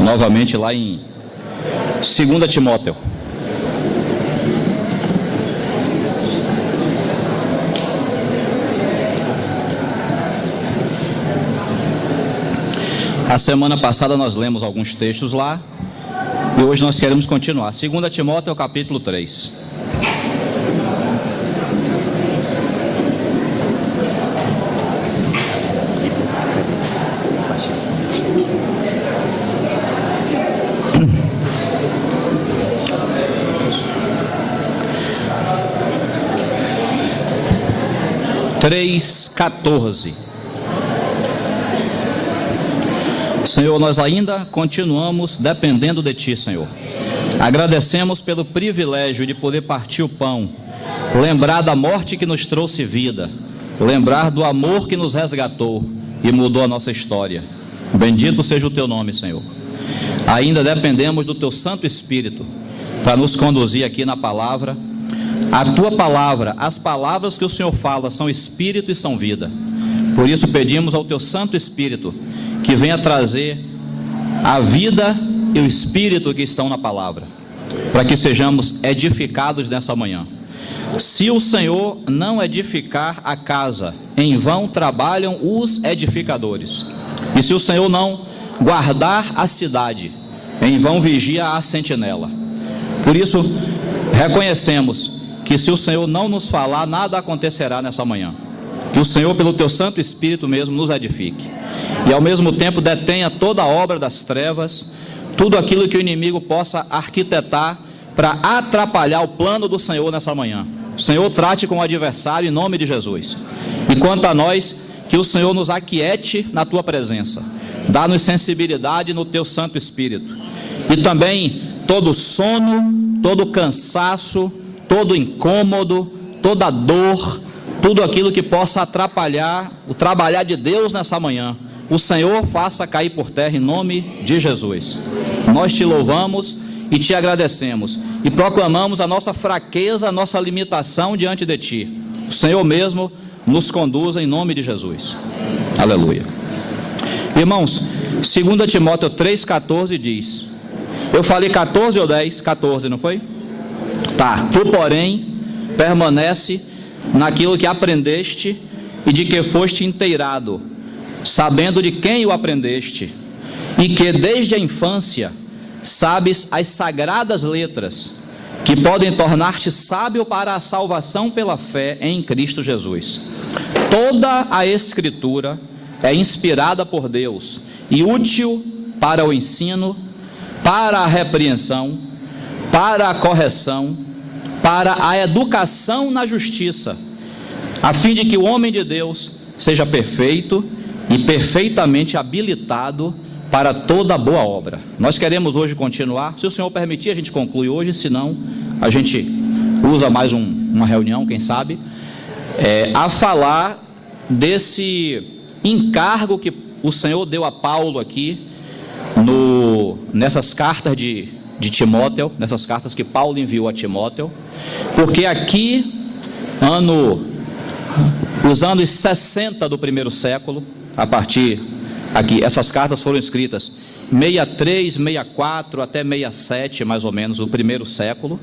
novamente lá em 2 Timóteo. A semana passada nós lemos alguns textos lá e hoje nós queremos continuar. 2 Timóteo, capítulo 3. Três, 14. Senhor, nós ainda continuamos dependendo de Ti, Senhor. Agradecemos pelo privilégio de poder partir o pão, lembrar da morte que nos trouxe vida, lembrar do amor que nos resgatou e mudou a nossa história. Bendito seja o Teu nome, Senhor. Ainda dependemos do Teu Santo Espírito para nos conduzir aqui na palavra. A Tua palavra, as palavras que o Senhor fala são Espírito e são vida. Por isso pedimos ao Teu Santo Espírito que venha trazer a vida e o Espírito que estão na palavra, para que sejamos edificados nessa manhã. Se o Senhor não edificar a casa, em vão trabalham os edificadores. E se o Senhor não guardar a cidade, em vão vigia a sentinela. Por isso, reconhecemos que se o Senhor não nos falar, nada acontecerá nessa manhã. Que o Senhor, pelo Teu Santo Espírito mesmo, nos edifique. E ao mesmo tempo detenha toda a obra das trevas, tudo aquilo que o inimigo possa arquitetar para atrapalhar o plano do Senhor nessa manhã. O Senhor trate com o adversário em nome de Jesus. E quanto a nós, que o Senhor nos aquiete na Tua presença. Dá-nos sensibilidade no Teu Santo Espírito. E também todo sono, todo cansaço, todo incômodo, toda dor, tudo aquilo que possa atrapalhar o trabalhar de Deus nessa manhã, o Senhor faça cair por terra em nome de Jesus. Nós Te louvamos e Te agradecemos e proclamamos a nossa fraqueza, a nossa limitação diante de Ti. O Senhor mesmo nos conduza em nome de Jesus. Aleluia. Irmãos, 2 Timóteo 3,14 diz, eu falei 14 ou 10? 14, não foi? Tá, tu porém permanece naquilo que aprendeste e de que foste inteirado, sabendo de quem o aprendeste, e que desde a infância sabes as sagradas letras, que podem tornar-te sábio para a salvação pela fé em Cristo Jesus. Toda a Escritura é inspirada por Deus e útil para o ensino, para a repreensão, para a correção, para a educação na justiça, a fim de que o homem de Deus seja perfeito e perfeitamente habilitado para toda boa obra. Nós queremos hoje continuar, se o Senhor permitir a gente conclui hoje, se não, a gente usa mais uma reunião, quem sabe, a falar desse encargo que o Senhor deu a Paulo aqui, nessas cartas de Timóteo, nessas cartas que Paulo enviou a Timóteo, porque aqui, os anos 60 do primeiro século, a partir aqui, essas cartas foram escritas 63, 64 até 67, mais ou menos, do primeiro século,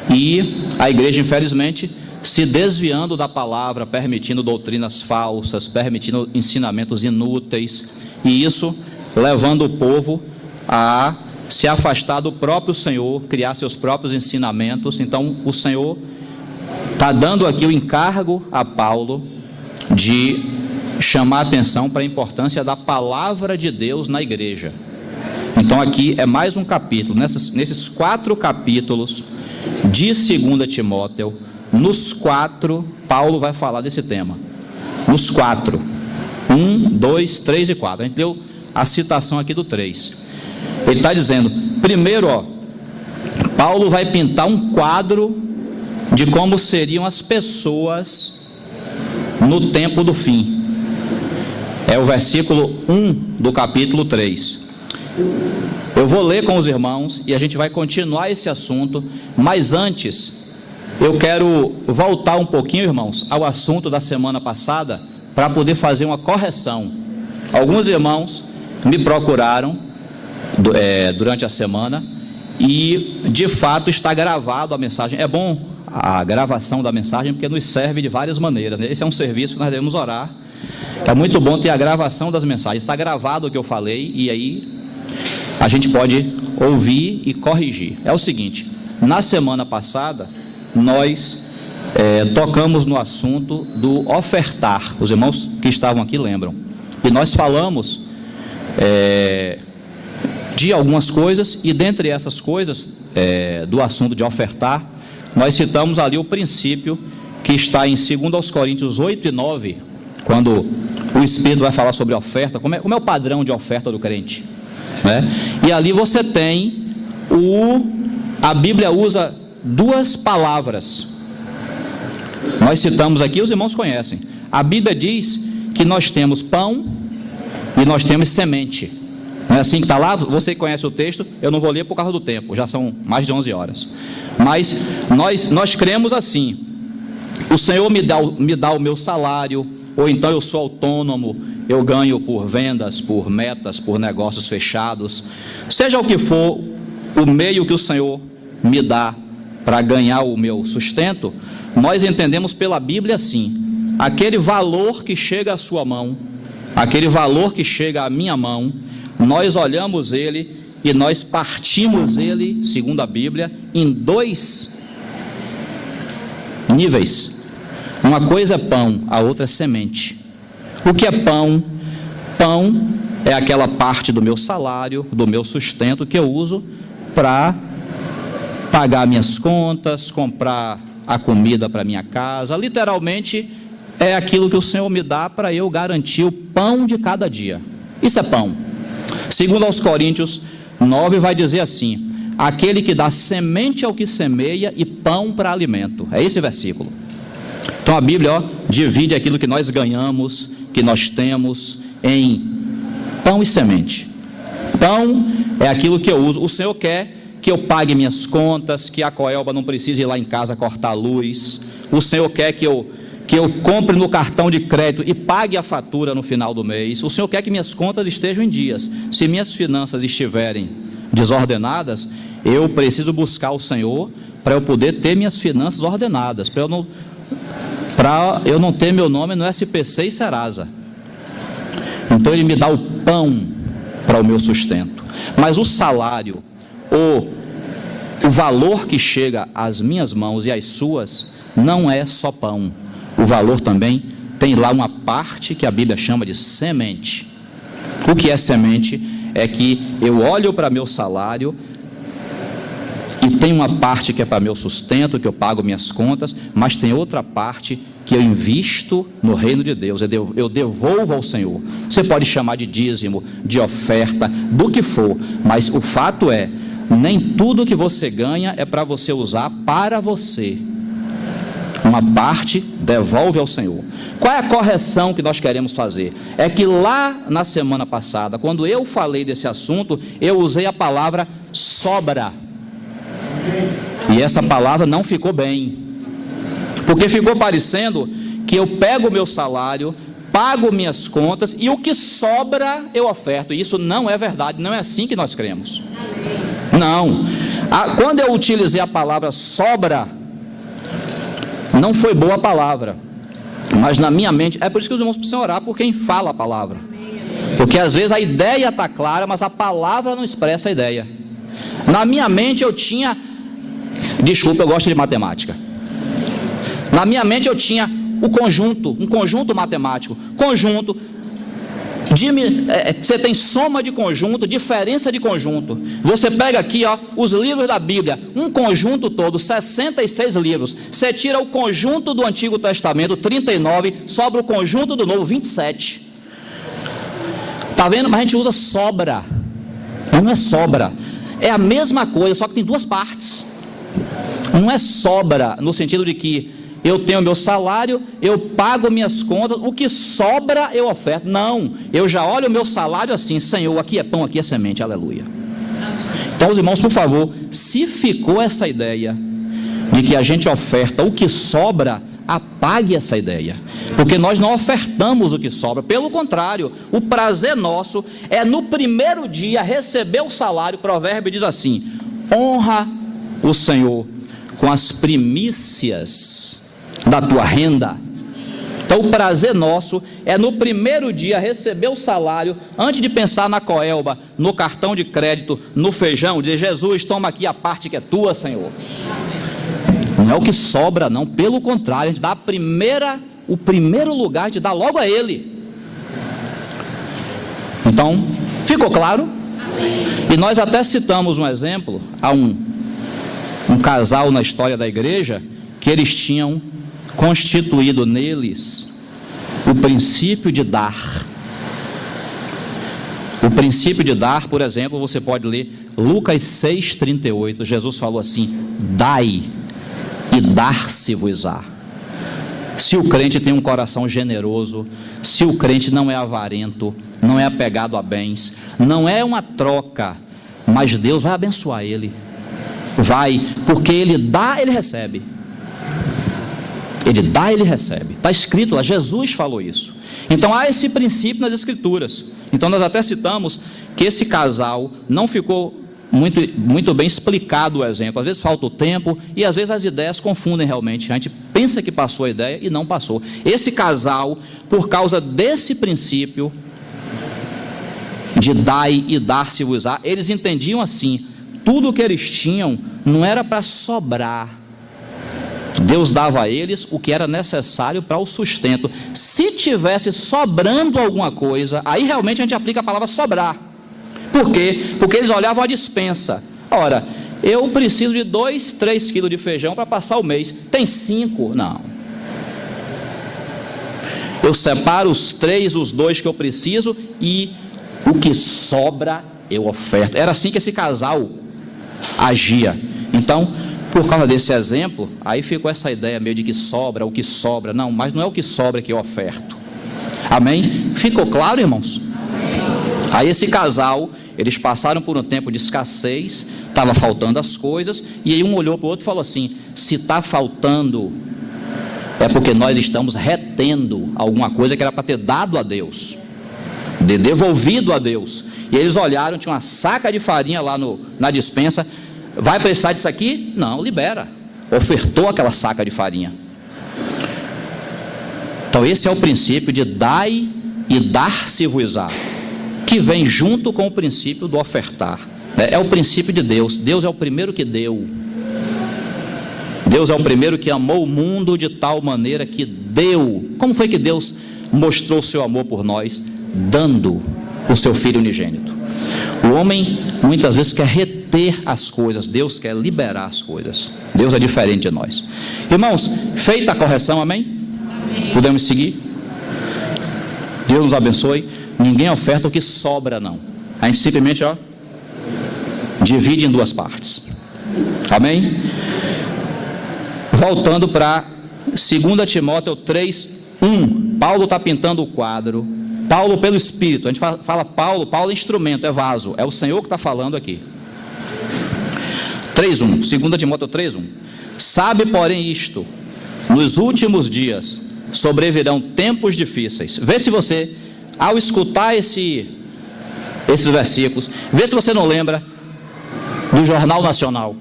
e a igreja, infelizmente, se desviando da palavra, permitindo doutrinas falsas, permitindo ensinamentos inúteis, e isso levando o povo a se afastar do próprio Senhor, criar seus próprios ensinamentos. Então o Senhor está dando aqui o encargo a Paulo de chamar a atenção para a importância da palavra de Deus na igreja. Então aqui é mais um capítulo, nesses 4 capítulos de 2 Timóteo, nos 4, Paulo vai falar desse tema, nos 4, 1, 2, 3 e 4, a gente deu a citação aqui do 3, ele está dizendo, primeiro, Paulo vai pintar um quadro de como seriam as pessoas no tempo do fim, é o versículo 1 do capítulo 3, eu vou ler com os irmãos e a gente vai continuar esse assunto, mas antes, eu quero voltar um pouquinho, irmãos, ao assunto da semana passada, para poder fazer uma correção. Alguns irmãos me procuraram durante a semana, e de fato está gravado a mensagem. É bom a gravação da mensagem, porque nos serve de várias maneiras, né? Esse é um serviço que nós devemos orar. É muito bom ter a gravação das mensagens. Está gravado o que eu falei, e aí a gente pode ouvir e corrigir. É o seguinte: na semana passada nós tocamos no assunto do ofertar. Os irmãos que estavam aqui lembram. E nós falamos de algumas coisas, e dentre essas coisas do assunto de ofertar, nós citamos ali o princípio que está em 2 Coríntios 8 e 9, quando o Espírito vai falar sobre oferta, como é o padrão de oferta do crente, né? E ali você tem a Bíblia usa duas palavras. Nós citamos aqui, os irmãos conhecem. A Bíblia diz que nós temos pão e nós temos semente. Não é assim que está lá? Você conhece o texto, eu não vou ler por causa do tempo, já são mais de 11 horas. Mas nós cremos assim: o Senhor me dá o meu salário, ou então eu sou autônomo, eu ganho por vendas, por metas, por negócios fechados. Seja o que for o meio que o Senhor me dá para ganhar o meu sustento, nós entendemos pela Bíblia assim: aquele valor que chega à sua mão, aquele valor que chega à minha mão, nós olhamos ele e nós partimos ele, segundo a Bíblia, em dois níveis. Uma coisa é pão, a outra é semente. O que é pão? Pão é aquela parte do meu salário, do meu sustento, que eu uso para pagar minhas contas, comprar a comida para minha casa. Literalmente é aquilo que o Senhor me dá para eu garantir o pão de cada dia. Isso é pão. Segundo aos Coríntios 9 vai dizer assim: aquele que dá semente ao que semeia e pão para alimento. É esse versículo. Então a Bíblia divide aquilo que nós ganhamos, que nós temos, em pão e semente. Pão é aquilo que eu uso. O Senhor quer que eu pague minhas contas, que a Coelba não precise ir lá em casa cortar a luz. O Senhor quer que eu compre no cartão de crédito e pague a fatura no final do mês. O Senhor quer que minhas contas estejam em dias. Se minhas finanças estiverem desordenadas, eu preciso buscar o Senhor para eu poder ter minhas finanças ordenadas, para eu não ter meu nome no SPC e Serasa. Então Ele me dá o pão para o meu sustento. Mas o salário, o valor que chega às minhas mãos e às suas, não é só pão. O valor também tem lá uma parte que a Bíblia chama de semente. O que é semente? É que eu olho para meu salário e tem uma parte que é para meu sustento, que eu pago minhas contas, mas tem outra parte que eu invisto no reino de Deus, eu devolvo ao Senhor. Você pode chamar de dízimo, de oferta, do que for, mas o fato é, nem tudo que você ganha é para você usar para você. Uma parte devolve ao Senhor. Qual é a correção que nós queremos fazer? É que lá na semana passada, quando eu falei desse assunto, eu usei a palavra sobra. E essa palavra não ficou bem, porque ficou parecendo que eu pego o meu salário, pago minhas contas e o que sobra eu oferto. E isso não é verdade, não é assim que nós cremos. Não. Quando eu utilizei a palavra sobra, não foi boa a palavra, mas na minha mente, é por isso que os irmãos precisam orar por quem fala a palavra, porque às vezes a ideia está clara, mas a palavra não expressa a ideia. Na minha mente eu tinha, desculpa, eu gosto de matemática. Na minha mente eu tinha um conjunto matemático, você tem soma de conjunto, diferença de conjunto. Você pega aqui, os livros da Bíblia, um conjunto todo, 66 livros. Você tira o conjunto do Antigo Testamento, 39, sobra o conjunto do Novo, 27. Está vendo? Mas a gente usa sobra. Mas não é sobra. É a mesma coisa, só que tem duas partes. Não é sobra no sentido de que eu tenho meu salário, eu pago minhas contas, o que sobra eu oferto. Não, eu já olho o meu salário assim: Senhor, aqui é pão, aqui é semente, aleluia. Então, os irmãos, por favor, se ficou essa ideia de que a gente oferta o que sobra, apague essa ideia, porque nós não ofertamos o que sobra. Pelo contrário, o prazer nosso é no primeiro dia receber o salário. O provérbio diz assim: honra o Senhor com as primícias da tua renda. Então o prazer nosso é no primeiro dia receber o salário, antes de pensar na coelba, no cartão de crédito, no feijão, dizer: Jesus, toma aqui a parte que é tua, Senhor. Não é o que sobra, não, pelo contrário, a gente dá o primeiro lugar, a gente dá logo a Ele. Então, ficou claro? E nós até citamos um exemplo, a um casal na história da igreja, que eles tinham constituído neles o princípio de dar. O princípio de dar, por exemplo, você pode ler Lucas 6,38. Jesus falou assim: dai e dar-se-vos-á. Se o crente tem um coração generoso, se o crente não é avarento, não é apegado a bens, não é uma troca, mas Deus vai abençoar ele. Vai, porque ele dá, ele recebe. Ele dá, ele recebe. Está escrito lá, Jesus falou isso. Então há esse princípio nas Escrituras. Então nós até citamos que esse casal não ficou muito bem explicado o exemplo. Às vezes falta o tempo e às vezes as ideias confundem realmente. A gente pensa que passou a ideia e não passou. Esse casal, por causa desse princípio de dai e dar-se-vos-á, eles entendiam assim: tudo o que eles tinham não era para sobrar. Deus dava a eles o que era necessário para o sustento. Se tivesse sobrando alguma coisa, aí realmente a gente aplica a palavra sobrar. Por quê? Porque eles olhavam a despensa. Ora, eu preciso de 2, 3 quilos de feijão para passar o mês. Tem 5? Não. Eu separo os 3, os 2 que eu preciso e o que sobra eu oferto. Era assim que esse casal agia. Então, por causa desse exemplo, aí ficou essa ideia meio de que sobra, o que sobra. Não, mas não é o que sobra que eu oferto. Amém? Ficou claro, irmãos? Aí esse casal, eles passaram por um tempo de escassez, estava faltando as coisas, e aí um olhou para o outro e falou assim: se está faltando, é porque nós estamos retendo alguma coisa que era para ter dado a Deus, devolvido a Deus. E eles olharam, tinha uma saca de farinha lá na despensa. Vai precisar disso aqui? Não, libera. Ofertou aquela saca de farinha. Então esse é o princípio de dai e dar-se-vos-á, que vem junto com o princípio do ofertar. É o princípio de Deus. Deus é o primeiro que deu. Deus é o primeiro que amou o mundo de tal maneira que deu. Como foi que Deus mostrou o seu amor por nós? Dando o seu Filho unigênito. O homem muitas vezes quer reter as coisas, Deus quer liberar as coisas. Deus é diferente de nós. Irmãos, feita a correção, amém? Podemos seguir? Deus nos abençoe. Ninguém oferta o que sobra, não. A gente simplesmente divide em 2 partes. Amém? Voltando para 2 Timóteo 3:1. Paulo está pintando o quadro. Paulo pelo Espírito. A gente fala Paulo é instrumento, é vaso. É o Senhor que está falando aqui. 3:1. 2 Timóteo 3:1. Sabe, porém, isto: nos últimos dias sobrevirão tempos difíceis. Vê se você, ao escutar esses versículos, vê se você não lembra do Jornal Nacional.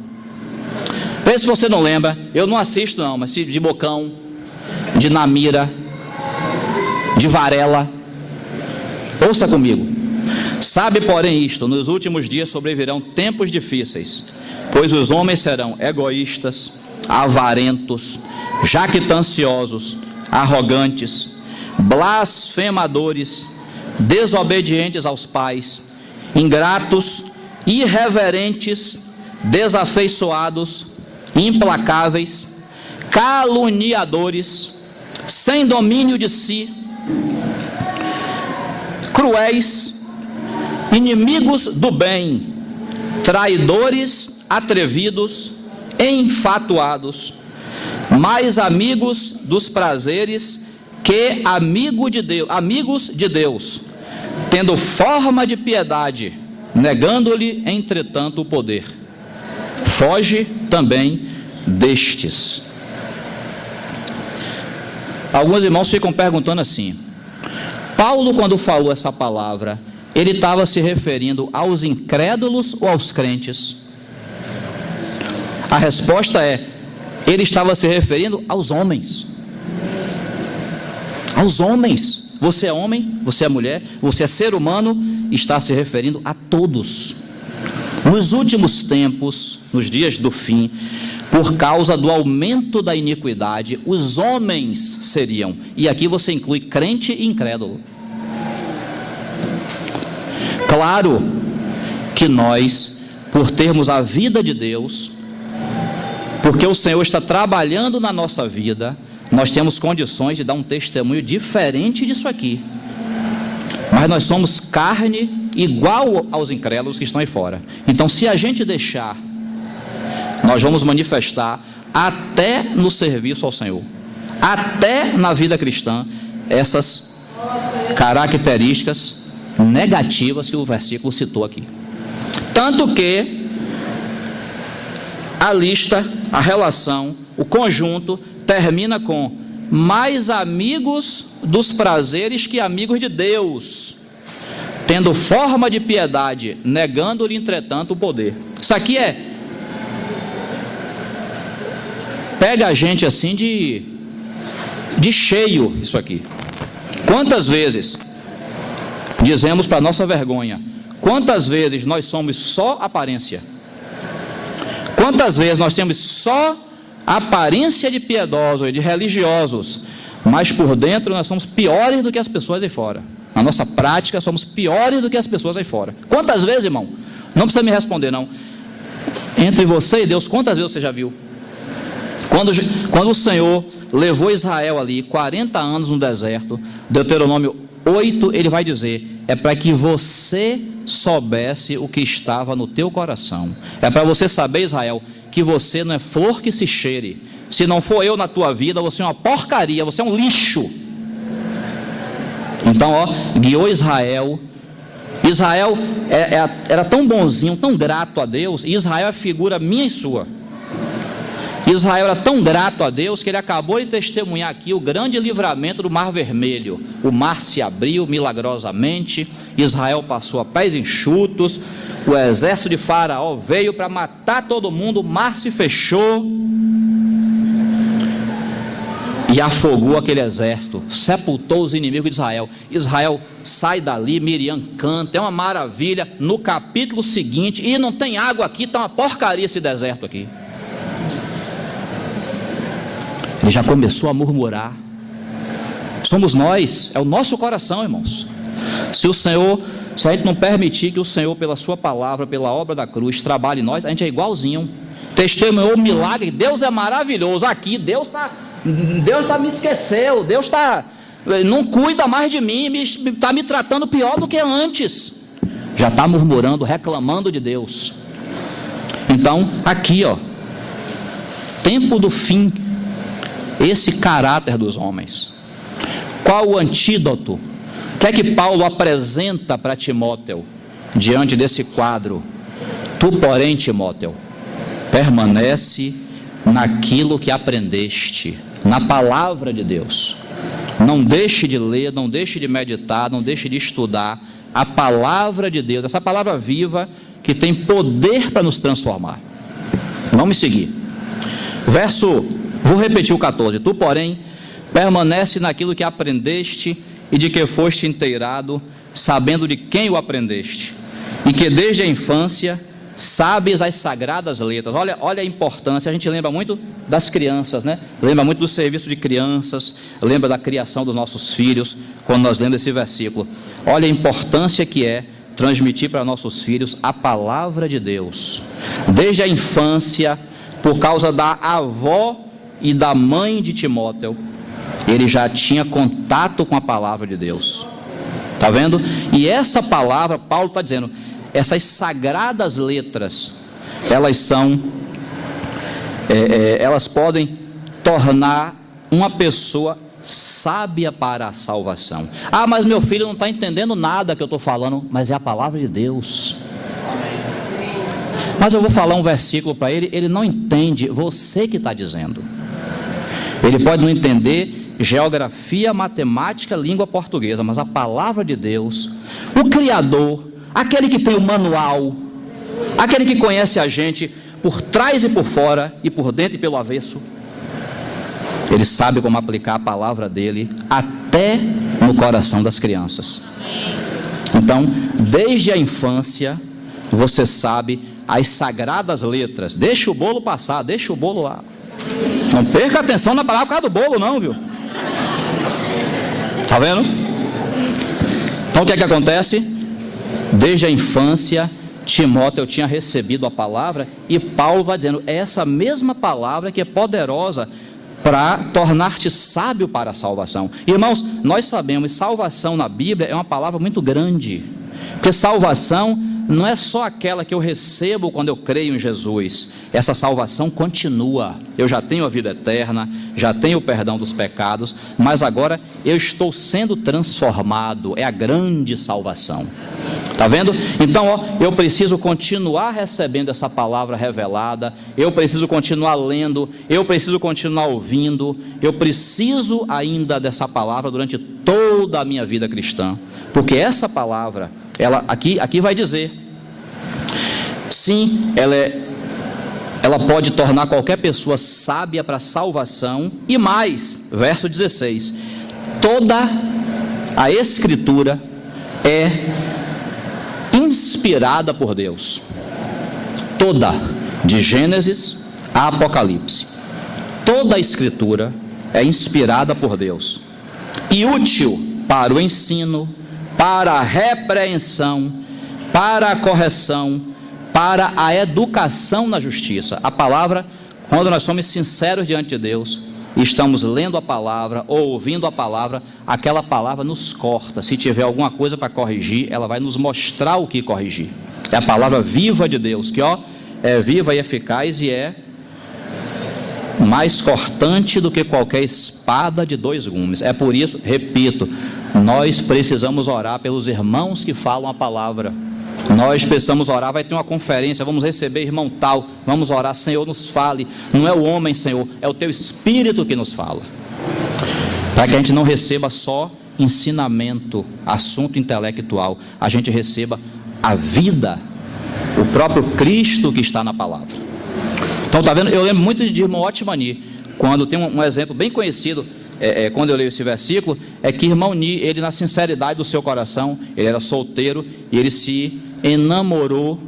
Vê se você não lembra. Eu não assisto não, mas de Bocão, de Namira, de Varela. Ouça comigo. Sabe, porém, isto: nos últimos dias sobrevirão tempos difíceis, pois os homens serão egoístas, avarentos, jactanciosos, arrogantes, blasfemadores, desobedientes aos pais, ingratos, irreverentes, desafeiçoados, implacáveis, caluniadores, sem domínio de si, cruéis, inimigos do bem, traidores, atrevidos, enfatuados, mais amigos dos prazeres que amigos de Deus, tendo forma de piedade, negando-lhe, entretanto, o poder. Foge também destes. Alguns irmãos ficam perguntando assim: Paulo, quando falou essa palavra, ele estava se referindo aos incrédulos ou aos crentes? A resposta é: ele estava se referindo aos homens. Aos homens. Você é homem, você é mulher, você é ser humano, está se referindo a todos. Nos últimos tempos, nos dias do fim, por causa do aumento da iniquidade, os homens seriam, e aqui você inclui crente e incrédulo. Claro que nós, por termos a vida de Deus, porque o Senhor está trabalhando na nossa vida, nós temos condições de dar um testemunho diferente disso aqui. Mas nós somos carne igual aos incrédulos que estão aí fora. Então, se a gente deixar, nós vamos manifestar até no serviço ao Senhor, até na vida cristã, essas características negativas que o versículo citou aqui. Tanto que a lista, a relação, o conjunto termina com: mais amigos dos prazeres que amigos de Deus, tendo forma de piedade, negando-lhe entretanto o poder. Isso aqui pega a gente assim de cheio, isso aqui. Quantas vezes dizemos para nossa vergonha, quantas vezes nós somos só aparência? Quantas vezes nós temos só aparência de piedosos e de religiosos, mas por dentro nós somos piores do que as pessoas aí fora. Na nossa prática somos piores do que as pessoas aí fora. Quantas vezes, irmão? Não precisa me responder não. Entre você e Deus, quantas vezes você já viu? Quando o Senhor levou Israel ali 40 anos no deserto, Deuteronômio 8, ele vai dizer: é para que você soubesse o que estava no teu coração. É para você saber, Israel, que você não é flor que se cheire. Se não for eu na tua vida, você é uma porcaria, você é um lixo. Então, guiou Israel. Israel era tão bonzinho, tão grato a Deus, e Israel é figura minha e sua. Israel era tão grato a Deus que ele acabou de testemunhar aqui o grande livramento do Mar Vermelho. O mar se abriu milagrosamente, Israel passou a pés enxutos, o exército de Faraó veio para matar todo mundo, o mar se fechou e afogou aquele exército, sepultou os inimigos de Israel. Israel sai dali, Miriam canta, é uma maravilha. No capítulo seguinte, e não tem água aqui, está uma porcaria esse deserto aqui. Ele já começou a murmurar. Somos nós, é o nosso coração, irmãos. Se a gente não permitir que o Senhor, pela sua palavra, pela obra da cruz, trabalhe em nós, a gente é igualzinho. Testemunhou o milagre, Deus é maravilhoso. Aqui, Deus me esqueceu, Deus não cuida mais de mim, está me tratando pior do que antes. Já está murmurando, reclamando de Deus. Então, aqui, tempo do fim. Esse caráter dos homens. Qual o antídoto? O que é que Paulo apresenta para Timóteo diante desse quadro? Tu, porém, Timóteo, permanece naquilo que aprendeste, na palavra de Deus. Não deixe de ler, não deixe de meditar, não deixe de estudar a palavra de Deus, essa palavra viva que tem poder para nos transformar. Vamos seguir. Vou repetir o 14. Tu, porém, permanece naquilo que aprendeste e de que foste inteirado, sabendo de quem o aprendeste, e que desde a infância sabes as sagradas letras. Olha a importância. A gente lembra muito das crianças, né? Lembra muito do serviço de crianças, lembra da criação dos nossos filhos, quando nós lemos esse versículo. Olha a importância que é transmitir para nossos filhos a palavra de Deus. Desde a infância, por causa da avó e da mãe de Timóteo, ele já tinha contato com a palavra de Deus. Está vendo? E essa palavra, Paulo está dizendo, essas sagradas letras, elas podem tornar uma pessoa sábia para a salvação. Ah, mas meu filho não está entendendo nada que eu estou falando. Mas é a palavra de Deus. Mas eu vou falar um versículo para ele, ele não entende, você que está dizendo. Ele pode não entender geografia, matemática, língua portuguesa, mas a palavra de Deus, o Criador, aquele que tem o manual, aquele que conhece a gente por trás e por fora, e por dentro e pelo avesso, ele sabe como aplicar a palavra dele até no coração das crianças. Então, desde a infância, você sabe as sagradas letras. Deixa o bolo passar, deixa o bolo lá. Não perca atenção na palavra por causa do bolo não, viu? Tá vendo? Então o que é que acontece? Desde a infância, Timóteo tinha recebido a palavra, e Paulo vai dizendo, é essa mesma palavra que é poderosa para tornar-te sábio para a salvação. Irmãos, nós sabemos, salvação na Bíblia é uma palavra muito grande, porque salvação não é só aquela que eu recebo quando eu creio em Jesus. Essa salvação continua. Eu já tenho a vida eterna, já tenho o perdão dos pecados, mas agora eu estou sendo transformado. É a grande salvação. Está vendo? Então, eu preciso continuar recebendo essa palavra revelada, eu preciso continuar lendo, eu preciso continuar ouvindo, eu preciso ainda dessa palavra durante toda a minha vida cristã, porque essa palavra, ela aqui vai dizer, sim, ela pode tornar qualquer pessoa sábia para a salvação, e mais, verso 16, toda a Escritura é inspirada por Deus, toda, de Gênesis a Apocalipse, toda a Escritura é inspirada por Deus, e útil para o ensino, para a repreensão, para a correção, para a educação na justiça. A palavra, quando nós somos sinceros diante de Deus, e estamos lendo a palavra ou ouvindo a palavra, aquela palavra nos corta. Se tiver alguma coisa para corrigir, ela vai nos mostrar o que corrigir. É a palavra viva de Deus, que é viva e eficaz, e é mais cortante do que qualquer espada de 2 gumes. É por isso, repito, nós precisamos orar pelos irmãos que falam a palavra. Nós precisamos orar, vai ter uma conferência, vamos receber irmão tal, vamos orar, Senhor nos fale, não é o homem, Senhor, é o teu Espírito que nos fala, para que a gente não receba só ensinamento, assunto intelectual, a gente receba a vida, o próprio Cristo que está na palavra. Então tá vendo, eu lembro muito de irmão Otmani, quando tem um exemplo bem conhecido, quando eu leio esse versículo, é que irmão Ni, ele na sinceridade do seu coração, ele era solteiro, e ele se enamorou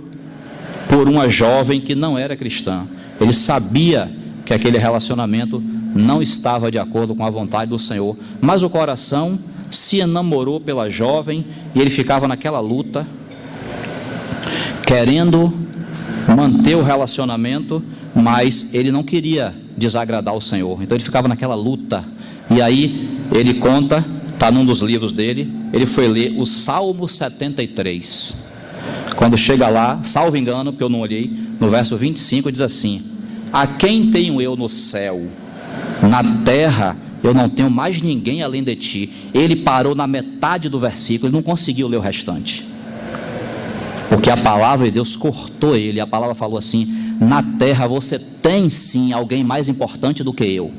por uma jovem que não era cristã. Ele sabia que aquele relacionamento não estava de acordo com a vontade do Senhor, mas o coração se enamorou pela jovem, e ele ficava naquela luta, querendo manter o relacionamento, mas ele não queria desagradar o Senhor, então ele ficava naquela luta. E aí ele conta, está num dos livros dele, ele foi ler o Salmo 73, quando chega lá, salvo engano, porque eu não olhei, no verso 25 diz assim: a quem tenho eu no céu? Na terra eu não tenho mais ninguém além de ti. Ele parou na metade do versículo, ele não conseguiu ler o restante, porque a palavra de Deus cortou ele. A palavra falou assim: na terra você tem sim alguém mais importante do que eu.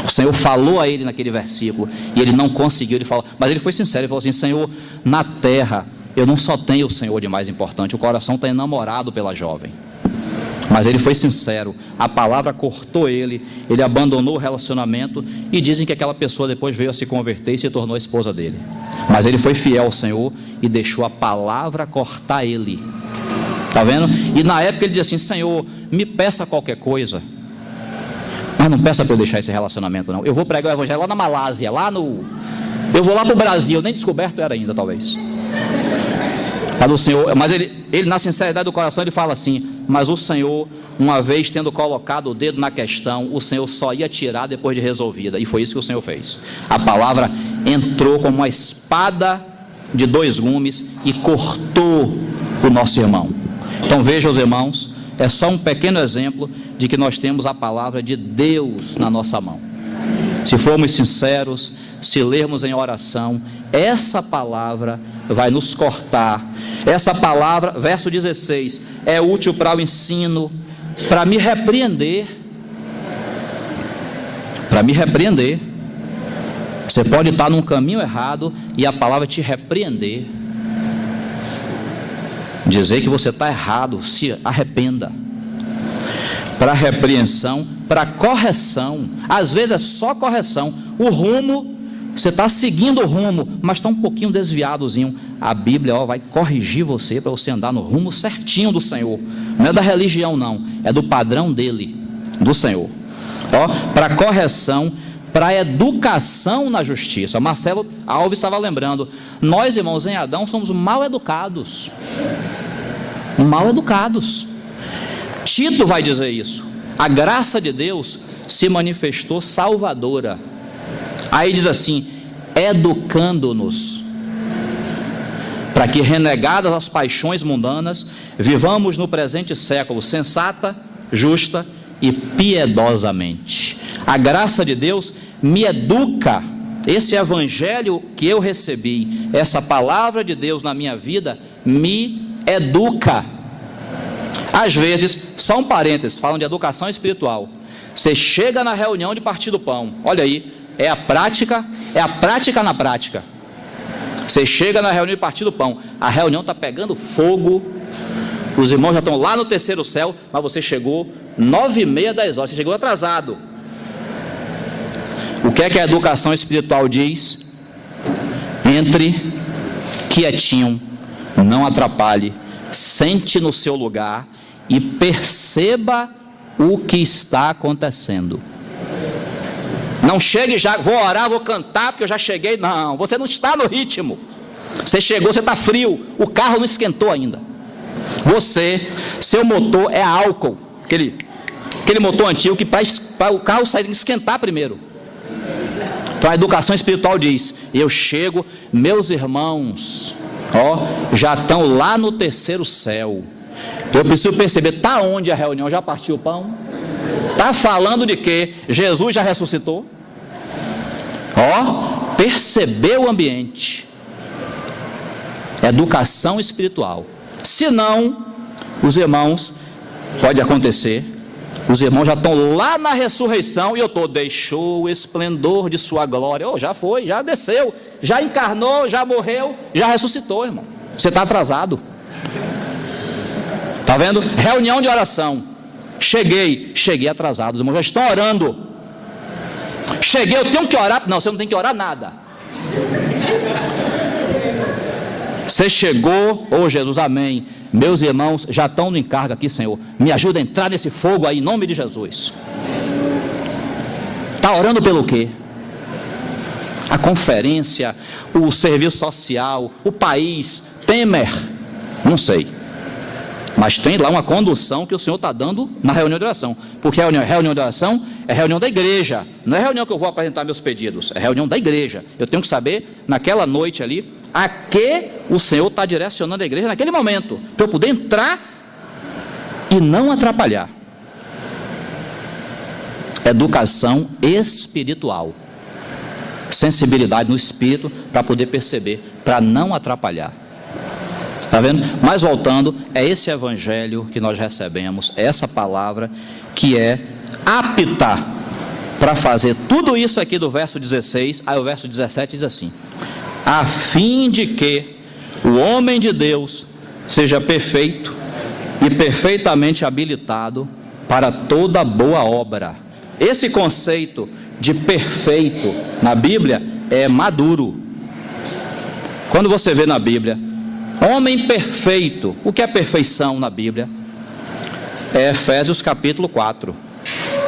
O Senhor falou a ele naquele versículo, e ele não conseguiu, ele falou, mas ele foi sincero, ele falou assim: Senhor, na terra eu não só tenho o Senhor de mais importante, o coração está enamorado pela jovem. Mas ele foi sincero, a palavra cortou ele abandonou o relacionamento, e dizem que aquela pessoa depois veio a se converter e se tornou a esposa dele. Mas ele foi fiel ao Senhor e deixou a palavra cortar ele. Está vendo? E na época ele dizia assim: Senhor, me peça qualquer coisa, mas não peça para eu deixar esse relacionamento não. Eu vou pregar o evangelho lá na Malásia, eu vou lá para o Brasil, nem descoberto era ainda talvez. Mas o Senhor, mas ele na sinceridade do coração, ele fala assim: mas o Senhor, uma vez tendo colocado o dedo na questão, o Senhor só ia tirar depois de resolvida, e foi isso que o Senhor fez. A palavra entrou como uma espada de 2 gumes e cortou o nosso irmão. Então veja, os irmãos, é só um pequeno exemplo de que nós temos a palavra de Deus na nossa mão. Se formos sinceros, se lermos em oração, essa palavra vai nos cortar. Essa palavra, verso 16, é útil para o ensino, para me repreender, Você pode estar num caminho errado e a palavra te repreender, dizer que você está errado, se arrependa. Para repreensão, para correção, às vezes é só correção. O rumo, você está seguindo o rumo, mas está um pouquinho desviadozinho. A Bíblia vai corrigir você para você andar no rumo certinho do Senhor. Não é da religião não, é do padrão dele, do Senhor. Para correção, para educação na justiça. Marcelo Alves estava lembrando, nós, irmãos, em Adão somos mal educados. Mal educados. Tito vai dizer isso. A graça de Deus se manifestou salvadora. Aí diz assim: educando-nos, para que, renegadas as paixões mundanas, vivamos no presente século sensata, justa e piedosamente. A graça de Deus me educa. Esse evangelho que eu recebi, essa palavra de Deus na minha vida, me educa. Às vezes, só um parênteses, falam de educação espiritual. Você chega na reunião de partir do pão, olha aí, é a prática na prática. Você chega na reunião de partir do pão, a reunião está pegando fogo, os irmãos já estão lá no terceiro céu, mas você chegou 9h30, 10 horas, você chegou atrasado. O que é que a educação espiritual diz? Entre quietinho, não atrapalhe, sente no seu lugar e perceba o que está acontecendo. Não chegue já, vou orar, vou cantar porque eu já cheguei. Não, você não está no ritmo. Você chegou, você está frio, o carro não esquentou ainda. Seu motor é álcool, aquele motor antigo que para o carro sair tem que esquentar primeiro. Então a educação espiritual diz: eu chego, meus irmãos, já estão lá no terceiro céu. Eu preciso perceber, está onde a reunião? Já partiu o pão? Está falando de quê? Jesus já ressuscitou? Perceber o ambiente. Educação espiritual. Se não, os irmãos, pode acontecer, os irmãos já estão lá na ressurreição e eu estou, deixou o esplendor de sua glória. Já foi, já desceu, já encarnou, já morreu, já ressuscitou, irmão. Você está atrasado. Está vendo? Reunião de oração. Cheguei atrasado, os irmãos já estão orando. Cheguei, eu tenho que orar. Não, você não tem que orar nada. Você chegou, Jesus, amém. Meus irmãos já estão no encargo aqui, Senhor. Me ajuda a entrar nesse fogo aí, em nome de Jesus. Está orando pelo quê? A conferência, o serviço social, o país, Temer, não sei. Mas tem lá uma condução que o Senhor está dando na reunião de oração. Porque a reunião de oração é reunião da igreja. Não é reunião que eu vou apresentar meus pedidos. É reunião da igreja. Eu tenho que saber, naquela noite ali, a que o Senhor está direcionando a igreja naquele momento. Para eu poder entrar e não atrapalhar. Educação espiritual. Sensibilidade no espírito para poder perceber, para não atrapalhar. Está vendo? Mas voltando, é esse evangelho que nós recebemos, essa palavra que é apta para fazer tudo isso aqui do verso 16, aí o verso 17 diz assim: a fim de que o homem de Deus seja perfeito e perfeitamente habilitado para toda boa obra. Esse conceito de perfeito na Bíblia é maduro. Quando você vê na Bíblia homem perfeito, o que é perfeição na Bíblia? É Efésios capítulo 4.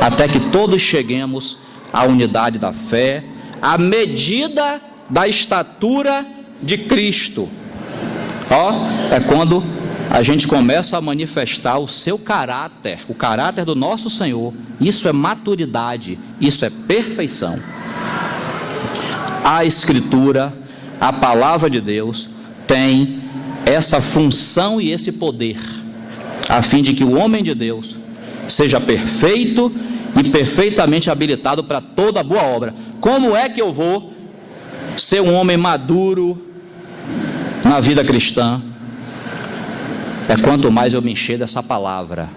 Até que todos cheguemos à unidade da fé, à medida da estatura de Cristo. É quando a gente começa a manifestar o seu caráter, o caráter do nosso Senhor. Isso é maturidade, isso é perfeição. A Escritura, a palavra de Deus, tem essa função e esse poder, a fim de que o homem de Deus seja perfeito e perfeitamente habilitado para toda boa obra. Como é que eu vou ser um homem maduro na vida cristã? É quanto mais eu me encher dessa palavra,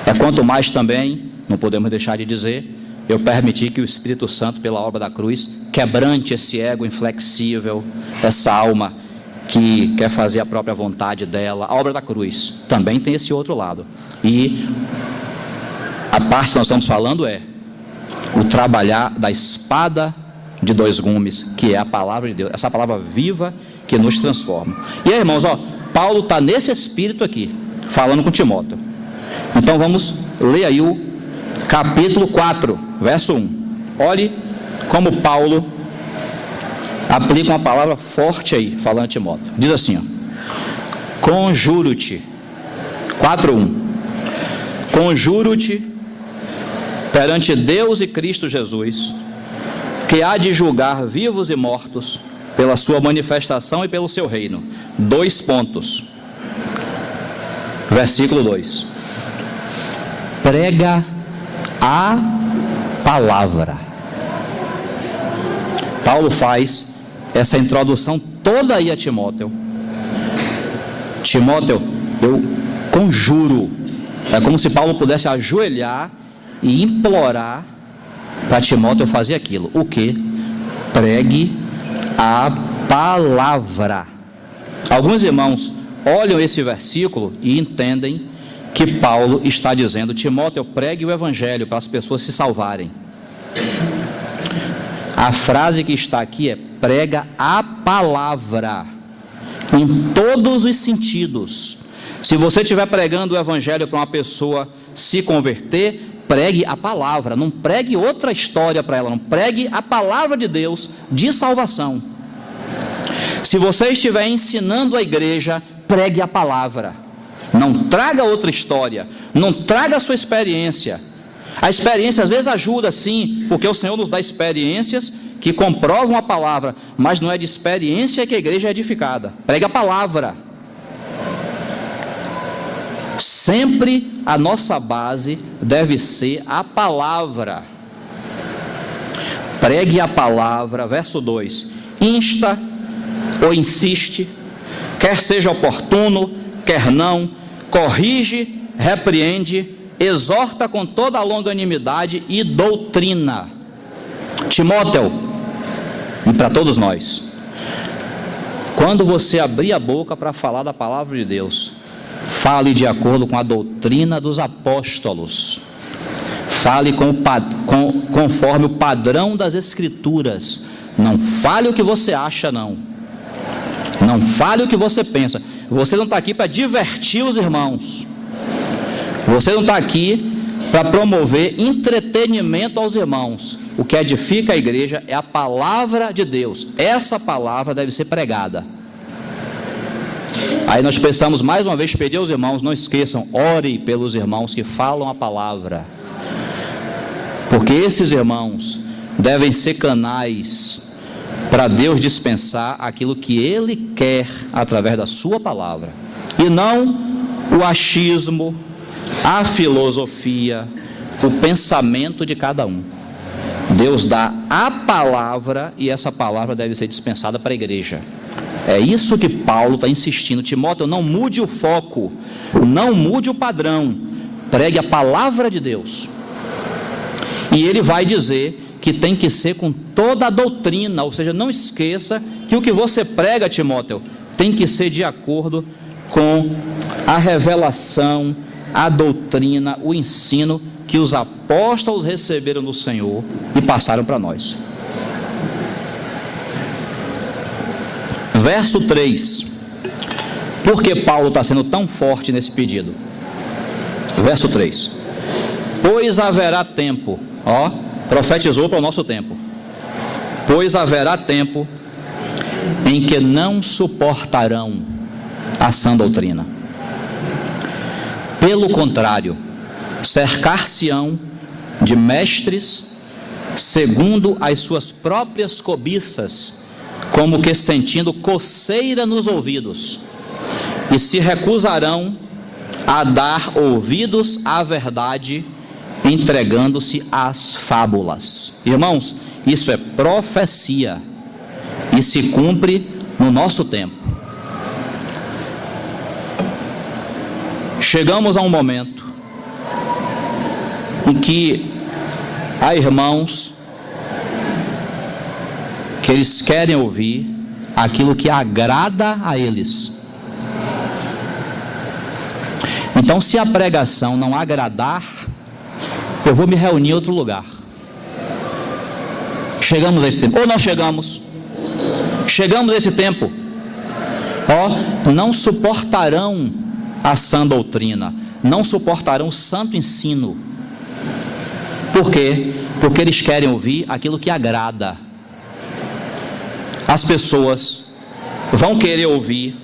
é quanto mais também, não podemos deixar de dizer, eu permiti que o Espírito Santo, pela obra da cruz, quebrante esse ego inflexível, essa alma que quer fazer a própria vontade dela. A obra da cruz também tem esse outro lado. E a parte que nós estamos falando é o trabalhar da espada de dois gumes, que é a palavra de Deus, essa palavra viva que nos transforma. E aí, irmãos, Paulo está nesse espírito aqui, falando com Timóteo. Então vamos ler aí o capítulo 4, verso 1. Olhe como Paulo aplica uma palavra forte aí, falando a Timóteo. Diz assim, conjuro-te, 4:1. Conjuro-te perante Deus e Cristo Jesus, que há de julgar vivos e mortos pela sua manifestação e pelo seu reino. 2 pontos. Versículo 2. Prega a palavra. Paulo faz essa introdução toda aí a Timóteo. Timóteo, eu conjuro. É como se Paulo pudesse ajoelhar e implorar para Timóteo fazer aquilo. O que? Pregue a palavra. Alguns irmãos olham esse versículo e entendem que Paulo está dizendo: Timóteo, pregue o evangelho para as pessoas se salvarem. A frase que está aqui é: prega a palavra, em todos os sentidos. Se você estiver pregando o evangelho para uma pessoa se converter, pregue a palavra, não pregue outra história para ela, não pregue a palavra de Deus de salvação. Se você estiver ensinando a igreja, pregue a palavra, não traga outra história, não traga a sua experiência. A experiência às vezes ajuda sim, porque o Senhor nos dá experiências que comprovam a palavra, mas não é de experiência que a igreja é edificada. Pregue a palavra. Sempre a nossa base deve ser a palavra. Pregue a palavra, verso 2. Insta ou insiste, quer seja oportuno, quer não, corrige, repreende, exorta com toda a longanimidade e doutrina. Timóteo, e para todos nós, quando você abrir a boca para falar da palavra de Deus, fale de acordo com a doutrina dos apóstolos. Fale conforme o padrão das Escrituras. Não fale o que você acha, não. Não fale o que você pensa. Você não está aqui para divertir os irmãos. Você não está aqui para promover entretenimento aos irmãos. O que edifica a igreja é a palavra de Deus. Essa palavra deve ser pregada. Aí nós precisamos mais uma vez pedir aos irmãos: não esqueçam, ore pelos irmãos que falam a palavra, porque esses irmãos devem ser canais para Deus dispensar aquilo que Ele quer através da sua palavra, e não o achismo, a filosofia, o pensamento de cada um. Deus dá a palavra e essa palavra deve ser dispensada para a igreja. É isso que Paulo está insistindo. Timóteo, não mude o foco, não mude o padrão, pregue a palavra de Deus. E ele vai dizer que tem que ser com toda a doutrina, ou seja, não esqueça que o que você prega, Timóteo, tem que ser de acordo com a revelação, a doutrina, o ensino que os apóstolos receberam do Senhor e passaram para nós. Verso 3. Por que Paulo está sendo tão forte nesse pedido? Verso 3. Pois haverá tempo, profetizou para o nosso tempo. Pois haverá tempo em que não suportarão a sã doutrina. Pelo contrário, cercar-se-ão de mestres segundo as suas próprias cobiças, como que sentindo coceira nos ouvidos, e se recusarão a dar ouvidos à verdade, entregando-se às fábulas. Irmãos, isso é profecia e se cumpre no nosso tempo. Chegamos a um momento em que Há irmãos que eles querem ouvir aquilo que agrada a eles. Então, se a pregação não agradar, eu vou me reunir em outro lugar. Chegamos a esse tempo, ou não chegamos? Chegamos a esse tempo. Não suportarão a sã doutrina, não suportarão o santo ensino. Por quê? Porque eles querem ouvir aquilo que agrada. As pessoas vão querer ouvir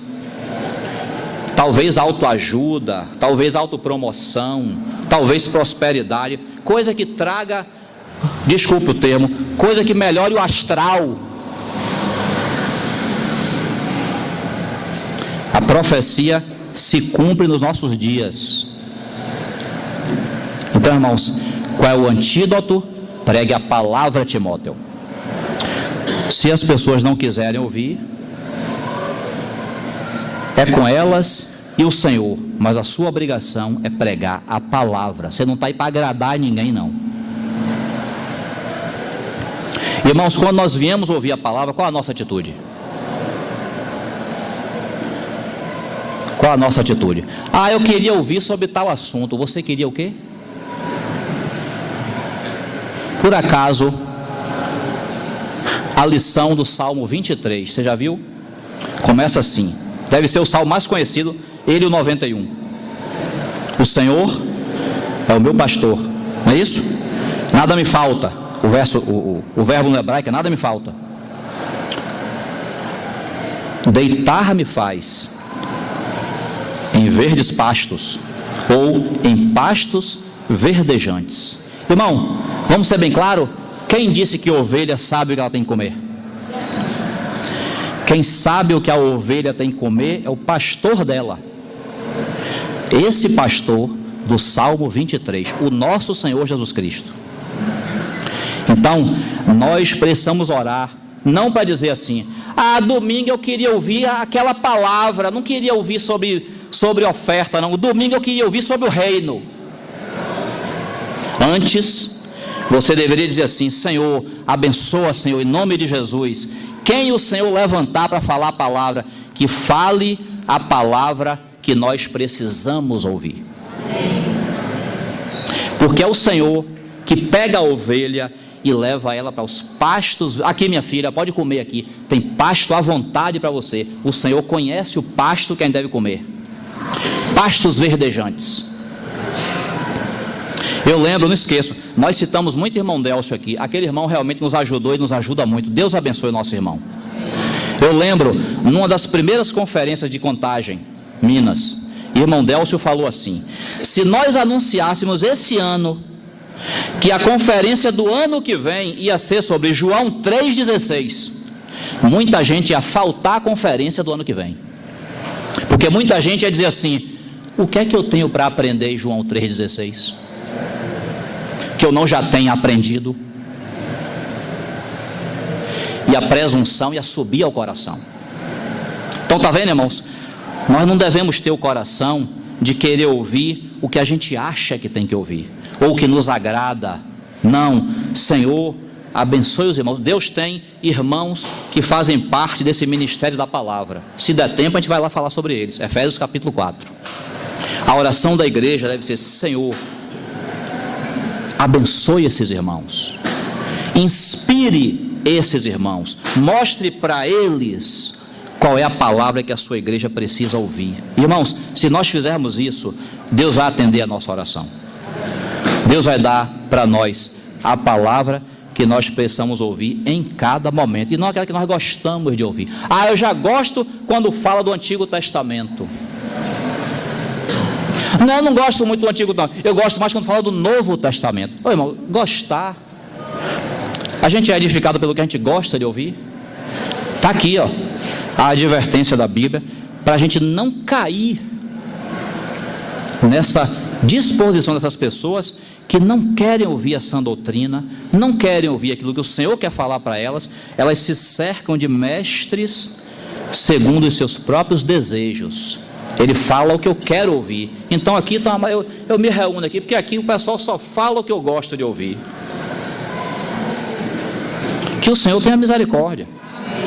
talvez autoajuda, talvez autopromoção, talvez prosperidade, coisa que traga, desculpe o termo, coisa que melhore o astral. A profecia se cumpre nos nossos dias. Então, irmãos, qual é o antídoto? Pregue a palavra, Timóteo. Se as pessoas não quiserem ouvir, é com elas e o Senhor, mas a sua obrigação é pregar a palavra. Você não está aí para agradar ninguém, não. Irmãos, quando nós viemos ouvir a palavra, qual a nossa atitude? Qual a nossa atitude? Eu queria ouvir sobre tal assunto. Você queria o quê? Por acaso, a lição do Salmo 23, você já viu? Começa assim, deve ser o salmo mais conhecido, ele e o 91. O Senhor é o meu pastor, não é isso? Nada me falta. O verbo no hebraico é nada me falta. Deitar-me faz em verdes pastos, ou em pastos verdejantes. Irmão, vamos ser bem claro? Quem disse que a ovelha sabe o que ela tem que comer? Quem sabe o que a ovelha tem que comer é o pastor dela. Esse pastor do Salmo 23, o nosso Senhor Jesus Cristo. Então, nós precisamos orar, não para dizer assim, domingo eu queria ouvir aquela palavra, não queria ouvir sobre oferta, não. Domingo eu queria ouvir sobre o reino. Antes, você deveria dizer assim: Senhor, abençoa, Senhor, em nome de Jesus. Quem o Senhor levantar para falar a palavra, que fale a palavra que nós precisamos ouvir. Porque é o Senhor que pega a ovelha e leva ela para os pastos. Aqui, minha filha, pode comer aqui. Tem pasto à vontade para você. O Senhor conhece o pasto que a gente deve comer. Pastos verdejantes. Eu lembro, não esqueço, nós citamos muito o irmão Delcio aqui. Aquele irmão realmente nos ajudou e nos ajuda muito. Deus abençoe o nosso irmão. Eu lembro, numa das primeiras conferências de Contagem, Minas, irmão Delcio falou assim: se nós anunciássemos esse ano que a conferência do ano que vem ia ser sobre João 3,16, muita gente ia faltar a conferência do ano que vem. Porque muita gente ia dizer assim: o que é que eu tenho para aprender em João 3,16? Que eu não já tenha aprendido. E a presunção ia subir ao coração. Então, está vendo, irmãos? Nós não devemos ter o coração de querer ouvir o que a gente acha que tem que ouvir, ou que nos agrada. Não, Senhor, abençoe os irmãos. Deus tem irmãos que fazem parte desse ministério da palavra. Se der tempo, a gente vai lá falar sobre eles. Efésios capítulo 4. A oração da igreja deve ser: Senhor, abençoe esses irmãos, inspire esses irmãos, mostre para eles qual é a palavra que a sua igreja precisa ouvir. Irmãos, se nós fizermos isso, Deus vai atender a nossa oração. Deus vai dar para nós a palavra que nós precisamos ouvir em cada momento, e não aquela que nós gostamos de ouvir. Eu já gosto quando fala do Antigo Testamento. Não, eu não gosto muito do Antigo Testamento. Eu gosto mais quando fala do Novo Testamento. Ô, irmão, gostar. A gente é edificado pelo que a gente gosta de ouvir. Está aqui, a advertência da Bíblia, para a gente não cair nessa disposição dessas pessoas que não querem ouvir a sã doutrina, não querem ouvir aquilo que o Senhor quer falar para elas. Elas se cercam de mestres segundo os seus próprios desejos. Ele fala o que eu quero ouvir. Então aqui eu me reúno aqui, porque aqui o pessoal só fala o que eu gosto de ouvir. Que o Senhor tenha misericórdia.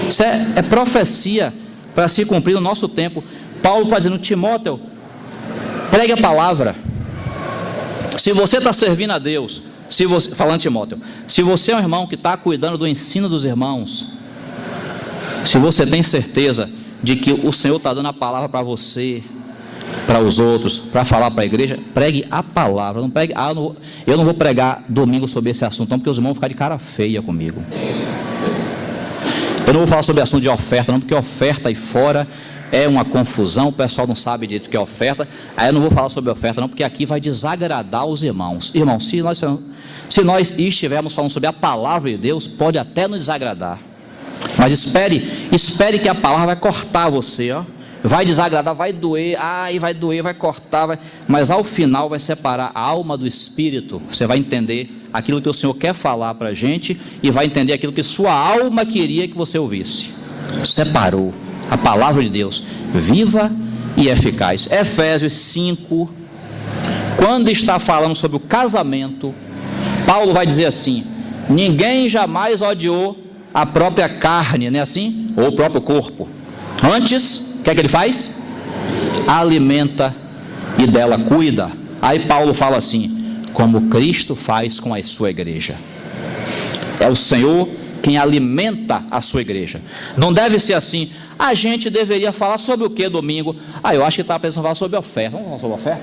Isso é profecia para se cumprir no nosso tempo. Paulo está dizendo: Timóteo, pregue a palavra. Se você está servindo a Deus, falando Timóteo, se você é um irmão que está cuidando do ensino dos irmãos, se você tem certeza de que o Senhor está dando a palavra para você, para os outros, para falar para a igreja, pregue a palavra. Não pregue, eu não vou pregar domingo sobre esse assunto, não, porque os irmãos vão ficar de cara feia comigo. Eu não vou falar sobre assunto de oferta, não, porque oferta aí fora é uma confusão, o pessoal não sabe direito o que é oferta. Aí eu não vou falar sobre oferta, não, porque aqui vai desagradar os irmãos. Irmãos, se nós estivermos falando sobre a palavra de Deus, pode até nos desagradar, mas espere que a palavra vai cortar você, ó. Vai desagradar, vai doer, vai doer, vai cortar, mas ao final vai separar a alma do espírito. Você vai entender aquilo que o Senhor quer falar para a gente e vai entender aquilo que sua alma queria que você ouvisse. Separou a palavra de Deus, viva e eficaz. Efésios 5, quando está falando sobre o casamento, Paulo vai dizer assim: ninguém jamais odiou a própria carne, não é assim? Ou o próprio corpo. Antes, o que é que ele faz? Alimenta e dela cuida. Aí Paulo fala assim: como Cristo faz com a sua igreja. É o Senhor quem alimenta a sua igreja. Não deve ser assim: a gente deveria falar sobre o que domingo? Eu acho que estava pensando em falar sobre oferta. Vamos falar sobre oferta?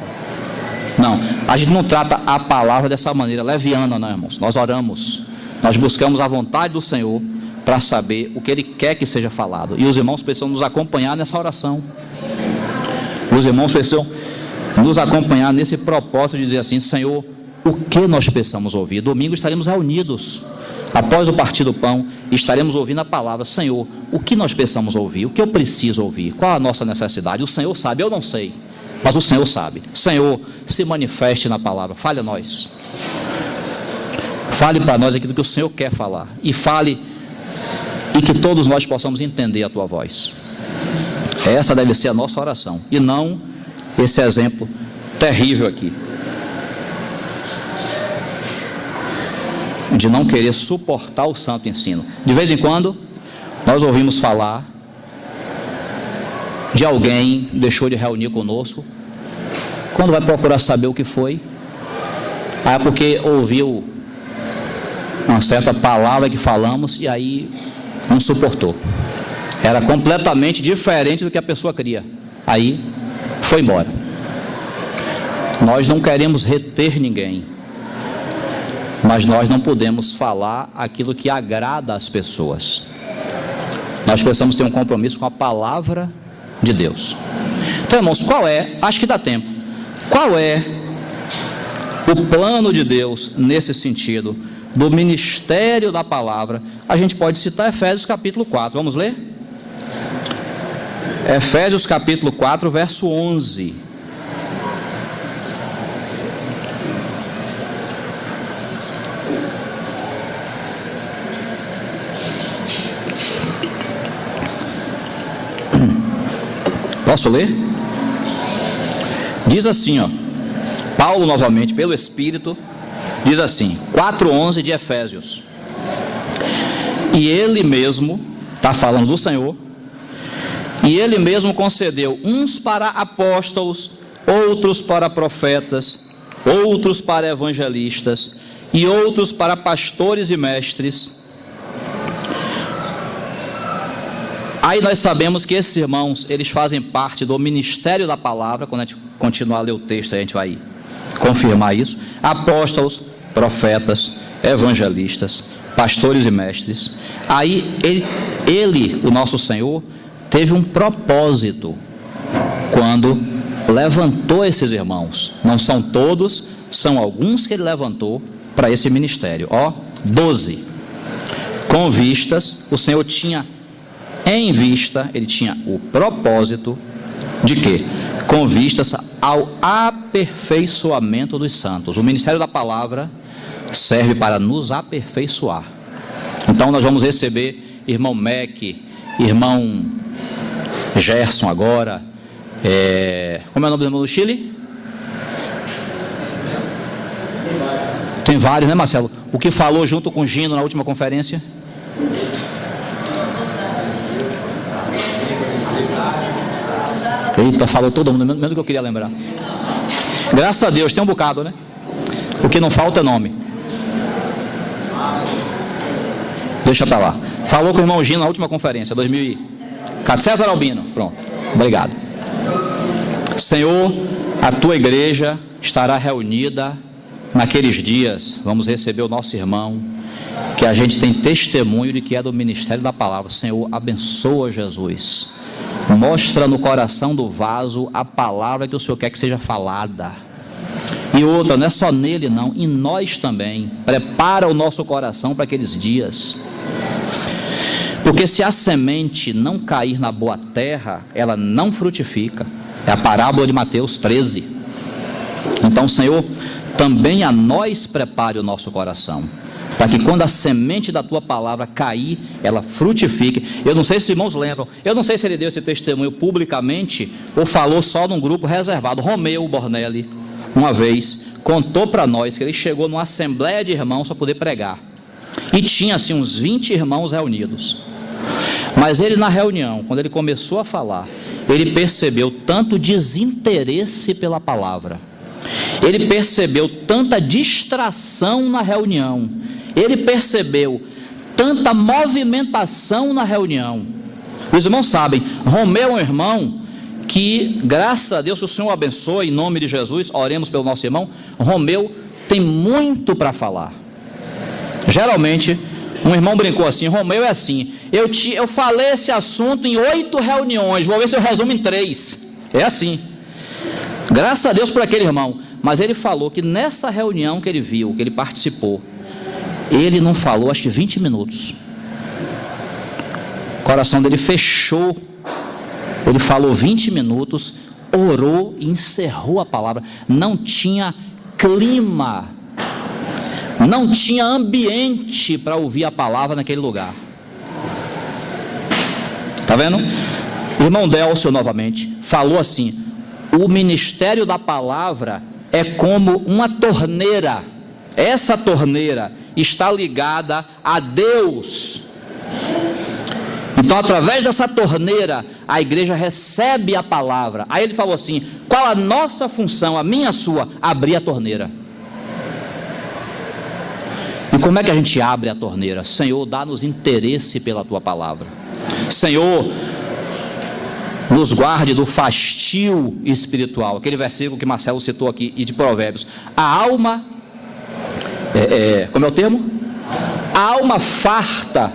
Não, a gente não trata a palavra dessa maneira leviana, não, irmãos. Nós oramos, nós buscamos a vontade do Senhor para saber o que Ele quer que seja falado. E os irmãos precisam nos acompanhar nessa oração. Os irmãos precisam nos acompanhar nesse propósito de dizer assim: Senhor, o que nós precisamos ouvir? Domingo estaremos reunidos, após o partir do pão, estaremos ouvindo a palavra. Senhor, o que nós precisamos ouvir? O que eu preciso ouvir? Qual a nossa necessidade? O Senhor sabe, eu não sei, mas o Senhor sabe. Senhor, se manifeste na palavra, fale a nós. Fale para nós aquilo que o Senhor quer falar. E que todos nós possamos entender a Tua voz. Essa deve ser a nossa oração, e não esse exemplo terrível aqui, de não querer suportar o santo ensino. De vez em quando, nós ouvimos falar de alguém que deixou de reunir conosco. Quando vai procurar saber o que foi, é porque ouviu uma certa palavra que falamos e aí não suportou. Era completamente diferente do que a pessoa queria. Aí foi embora. Nós não queremos reter ninguém, mas nós não podemos falar aquilo que agrada às pessoas. Nós precisamos ter um compromisso com a palavra de Deus. Então, irmãos, acho que dá tempo, qual é o plano de Deus nesse sentido do ministério da palavra? A gente pode citar Efésios capítulo 4, vamos ler? Efésios capítulo 4, verso 11. Posso ler? Diz assim, Paulo novamente, pelo Espírito, diz assim, 4:11 de Efésios: e Ele mesmo, está falando do Senhor, e Ele mesmo concedeu uns para apóstolos, outros para profetas, outros para evangelistas, e outros para pastores e mestres. Aí nós sabemos que esses irmãos, eles fazem parte do ministério da palavra. Quando a gente continuar a ler o texto, a gente vai confirmar isso. Apóstolos, profetas, evangelistas, pastores e mestres. Aí ele, o nosso Senhor, teve um propósito quando levantou esses irmãos. Não são todos, são alguns que ele levantou para esse ministério. 12. Com vistas, o Senhor tinha em vista, ele tinha o propósito de quê? Com vistas ao aperfeiçoamento dos santos. O ministério da palavra serve para nos aperfeiçoar. Então nós vamos receber irmão Mac, irmão Gerson agora, como é o nome do irmão do Chile? Tem vários, né, Marcelo? O que falou junto com o Gino na última conferência? Eita, falou todo mundo, menos do que eu queria lembrar. Graças a Deus, tem um bocado, né? O que não falta é nome. Deixa pra lá. Falou com o irmão Gino na última conferência, 2014. César Albino, pronto. Obrigado. Senhor, a tua igreja estará reunida naqueles dias. Vamos receber o nosso irmão, que a gente tem testemunho de que é do ministério da palavra. Senhor, abençoa Jesus. Mostra no coração do vaso a palavra que o Senhor quer que seja falada. E outra, não é só nele não, em nós também. Prepara o nosso coração para aqueles dias. Porque se a semente não cair na boa terra, ela não frutifica. É a parábola de Mateus 13. Então, Senhor, também a nós prepare o nosso coração, para que quando a semente da tua palavra cair, ela frutifique. Eu não sei se os irmãos lembram, eu não sei se ele deu esse testemunho publicamente ou falou só num grupo reservado. Romeu Bornelli, uma vez, contou para nós que ele chegou numa assembleia de irmãos para poder pregar, e tinha assim uns 20 irmãos reunidos. Mas ele, na reunião, quando ele começou a falar, ele percebeu tanto desinteresse pela palavra, ele percebeu tanta distração na reunião, ele percebeu tanta movimentação na reunião. Os irmãos sabem, Romeu é um irmão que, graças a Deus, que o Senhor abençoe, em nome de Jesus, oremos pelo nosso irmão. Romeu tem muito para falar. Geralmente, um irmão brincou assim: Romeu é assim, eu falei esse assunto em 8 reuniões, vou ver se eu resumo em 3. É assim. Graças a Deus por aquele irmão. Mas ele falou que nessa reunião que ele viu, que ele participou, ele não falou acho que 20 minutos. O coração dele fechou. Ele falou 20 minutos, orou e encerrou a palavra. Não tinha clima, não tinha ambiente para ouvir a palavra naquele lugar. Está vendo? O irmão Delcio novamente falou assim: o ministério da palavra é como uma torneira. Essa torneira está ligada a Deus. Então, através dessa torneira, a igreja recebe a palavra. Aí ele falou assim: qual a nossa função, a minha, a sua? Abrir a torneira. E como é que a gente abre a torneira? Senhor, dá-nos interesse pela tua palavra. Senhor, nos guarde do fastio espiritual. Aquele versículo que Marcelo citou aqui, e de Provérbios. A alma, como é o termo? A alma farta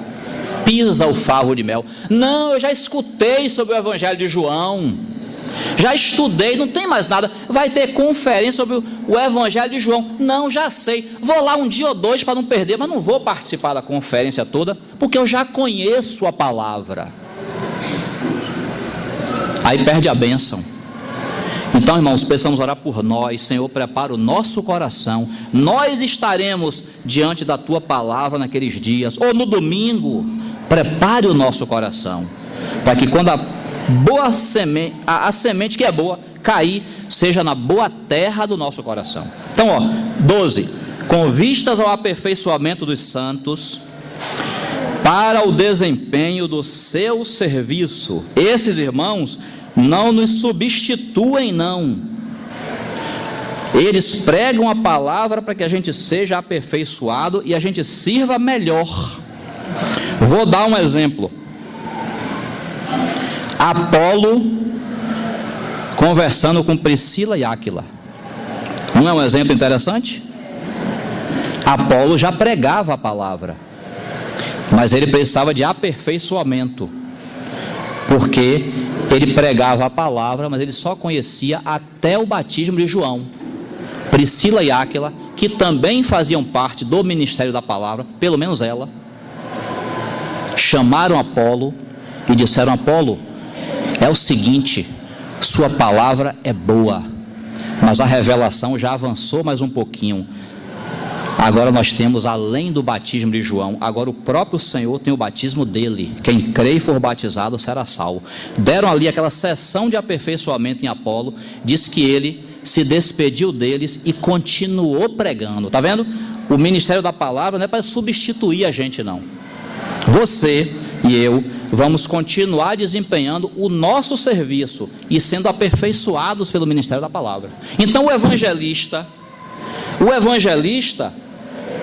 pisa o favo de mel. Não, eu já escutei sobre o Evangelho de João, já estudei, não tem mais nada. Vai ter conferência sobre o Evangelho de João. Não, já sei, vou lá um dia ou dois para não perder, mas não vou participar da conferência toda, porque eu já conheço a palavra. Aí perde a bênção. Então, irmãos, precisamos orar por nós. Senhor, prepara o nosso coração. Nós estaremos diante da tua palavra naqueles dias, ou no domingo. Prepare o nosso coração, para que quando a semente que é boa cair, seja na boa terra do nosso coração. Então, 12, com vistas ao aperfeiçoamento dos santos, para o desempenho do seu serviço. Esses irmãos não nos substituem, não. Eles pregam a palavra para que a gente seja aperfeiçoado e a gente sirva melhor. Vou dar um exemplo. Apolo conversando com Priscila e Áquila. Não é um exemplo interessante? Apolo já pregava a palavra, mas ele precisava de aperfeiçoamento, porque ele pregava a palavra, mas ele só conhecia até o batismo de João. Priscila e Áquila, que também faziam parte do ministério da palavra, pelo menos ela, chamaram Apolo e disseram: Apolo, é o seguinte, sua palavra é boa, mas a revelação já avançou mais um pouquinho. Agora nós temos, além do batismo de João, agora o próprio Senhor tem o batismo dele. Quem crê e for batizado será salvo. Deram ali aquela sessão de aperfeiçoamento em Apolo. Diz que ele se despediu deles e continuou pregando. Está vendo? O ministério da palavra não é para substituir a gente, não. Você e eu vamos continuar desempenhando o nosso serviço e sendo aperfeiçoados pelo ministério da palavra. Então o evangelista,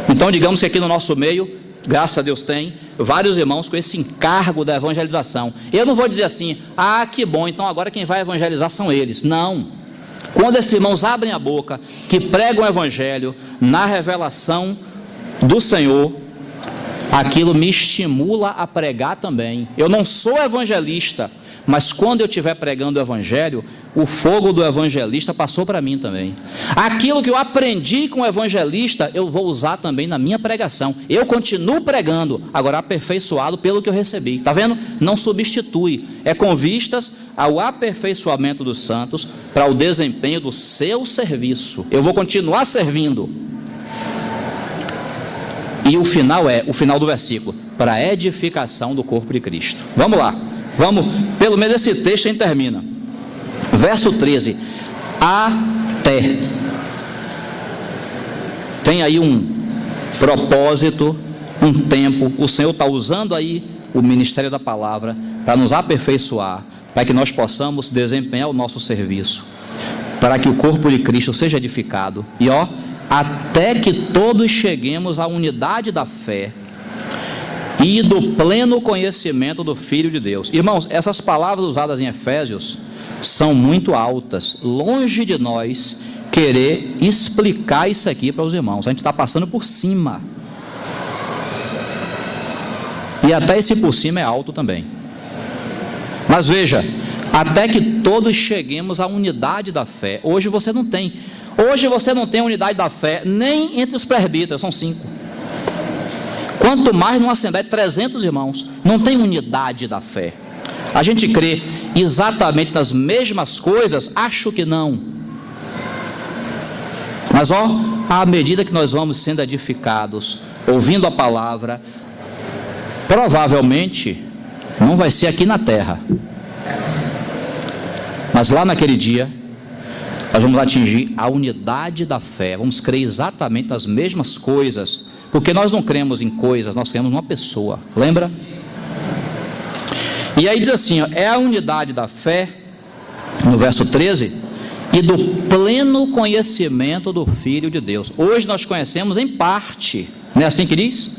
então digamos que aqui no nosso meio, graças a Deus tem vários irmãos com esse encargo da evangelização. Eu não vou dizer assim, que bom, então agora quem vai evangelizar são eles. Não. Quando esses irmãos abrem a boca, que pregam o evangelho na revelação do Senhor, aquilo me estimula a pregar também. Eu não sou evangelista, mas quando eu estiver pregando o evangelho, o fogo do evangelista passou para mim também. Aquilo que eu aprendi com o evangelista, eu vou usar também na minha pregação. Eu continuo pregando, agora aperfeiçoado pelo que eu recebi. Está vendo? Não substitui. É com vistas ao aperfeiçoamento dos santos para o desempenho do seu serviço. Eu vou continuar servindo. E o final do versículo, para a edificação do corpo de Cristo. Vamos lá. Vamos, pelo menos esse texto aí termina. Verso 13. Até. Tem aí um propósito, um tempo. O Senhor está usando aí o ministério da palavra para nos aperfeiçoar, para que nós possamos desempenhar o nosso serviço, para que o corpo de Cristo seja edificado. E até que todos cheguemos à unidade da fé e do pleno conhecimento do Filho de Deus. Irmãos, essas palavras usadas em Efésios são muito altas, longe de nós querer explicar isso aqui para os irmãos. A gente está passando por cima, e até esse por cima é alto também. Mas veja, até que todos cheguemos à unidade da fé. Hoje você não tem unidade da fé nem entre os presbíteros, são 5. Quanto mais numa assembleia de 300 irmãos, não tem unidade da fé. A gente crê exatamente nas mesmas coisas? Acho que não. Mas à medida que nós vamos sendo edificados, ouvindo a palavra, provavelmente não vai ser aqui na terra, mas lá naquele dia nós vamos atingir a unidade da fé, vamos crer exatamente nas mesmas coisas, porque nós não cremos em coisas, nós cremos numa pessoa, lembra? E aí diz assim, é a unidade da fé, no verso 13, e do pleno conhecimento do Filho de Deus. Hoje nós conhecemos em parte, não é assim que diz?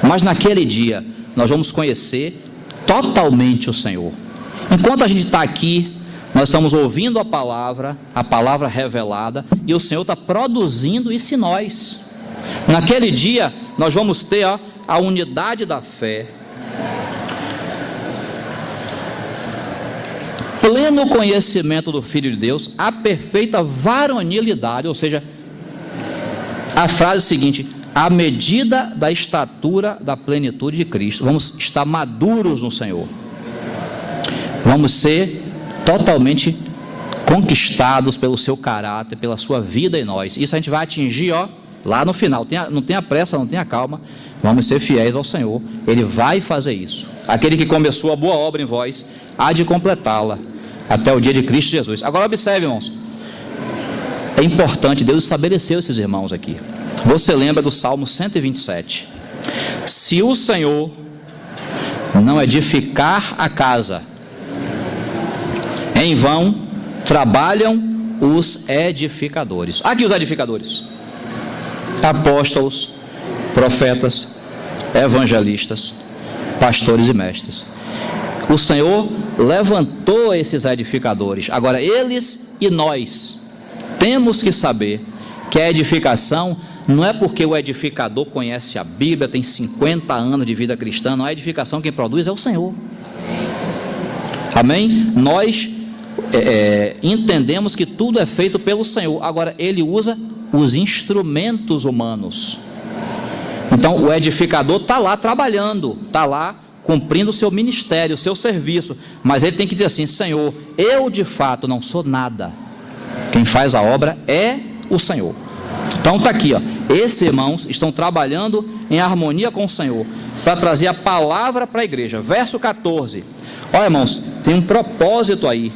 Mas naquele dia nós vamos conhecer totalmente o Senhor. Enquanto a gente está aqui, nós estamos ouvindo a palavra revelada, e o Senhor está produzindo isso em nós. Naquele dia nós vamos ter a unidade da fé, pleno conhecimento do Filho de Deus, a perfeita varonilidade, ou seja, a frase seguinte, à medida da estatura da plenitude de Cristo. Vamos estar maduros no Senhor, vamos ser totalmente conquistados pelo seu caráter, pela sua vida em nós. Isso a gente vai atingir lá no final. Não tenha pressa, não tenha calma, vamos ser fiéis ao Senhor. Ele vai fazer isso. Aquele que começou a boa obra em vós há de completá-la até o dia de Cristo Jesus. Agora observe, irmãos, é importante, Deus estabeleceu esses irmãos aqui. Você lembra do Salmo 127? Se o Senhor não edificar a casa, em vão trabalham os edificadores. Aqui os edificadores: apóstolos, profetas, evangelistas, pastores e mestres. O Senhor levantou esses edificadores. Agora eles e nós temos que saber que a edificação não é porque o edificador conhece a Bíblia, tem 50 anos de vida cristã. Não é a edificação quem produz, é o Senhor. Amém? Nós entendemos que tudo é feito pelo Senhor. Agora Ele usa os instrumentos humanos. Então o edificador está lá trabalhando, está lá cumprindo o seu ministério, o seu serviço, mas ele tem que dizer assim: Senhor, eu de fato não sou nada, quem faz a obra é o Senhor. Então está aqui, esses irmãos estão trabalhando em harmonia com o Senhor, para trazer a palavra para a igreja. Verso 14, olha, irmãos, tem um propósito aí,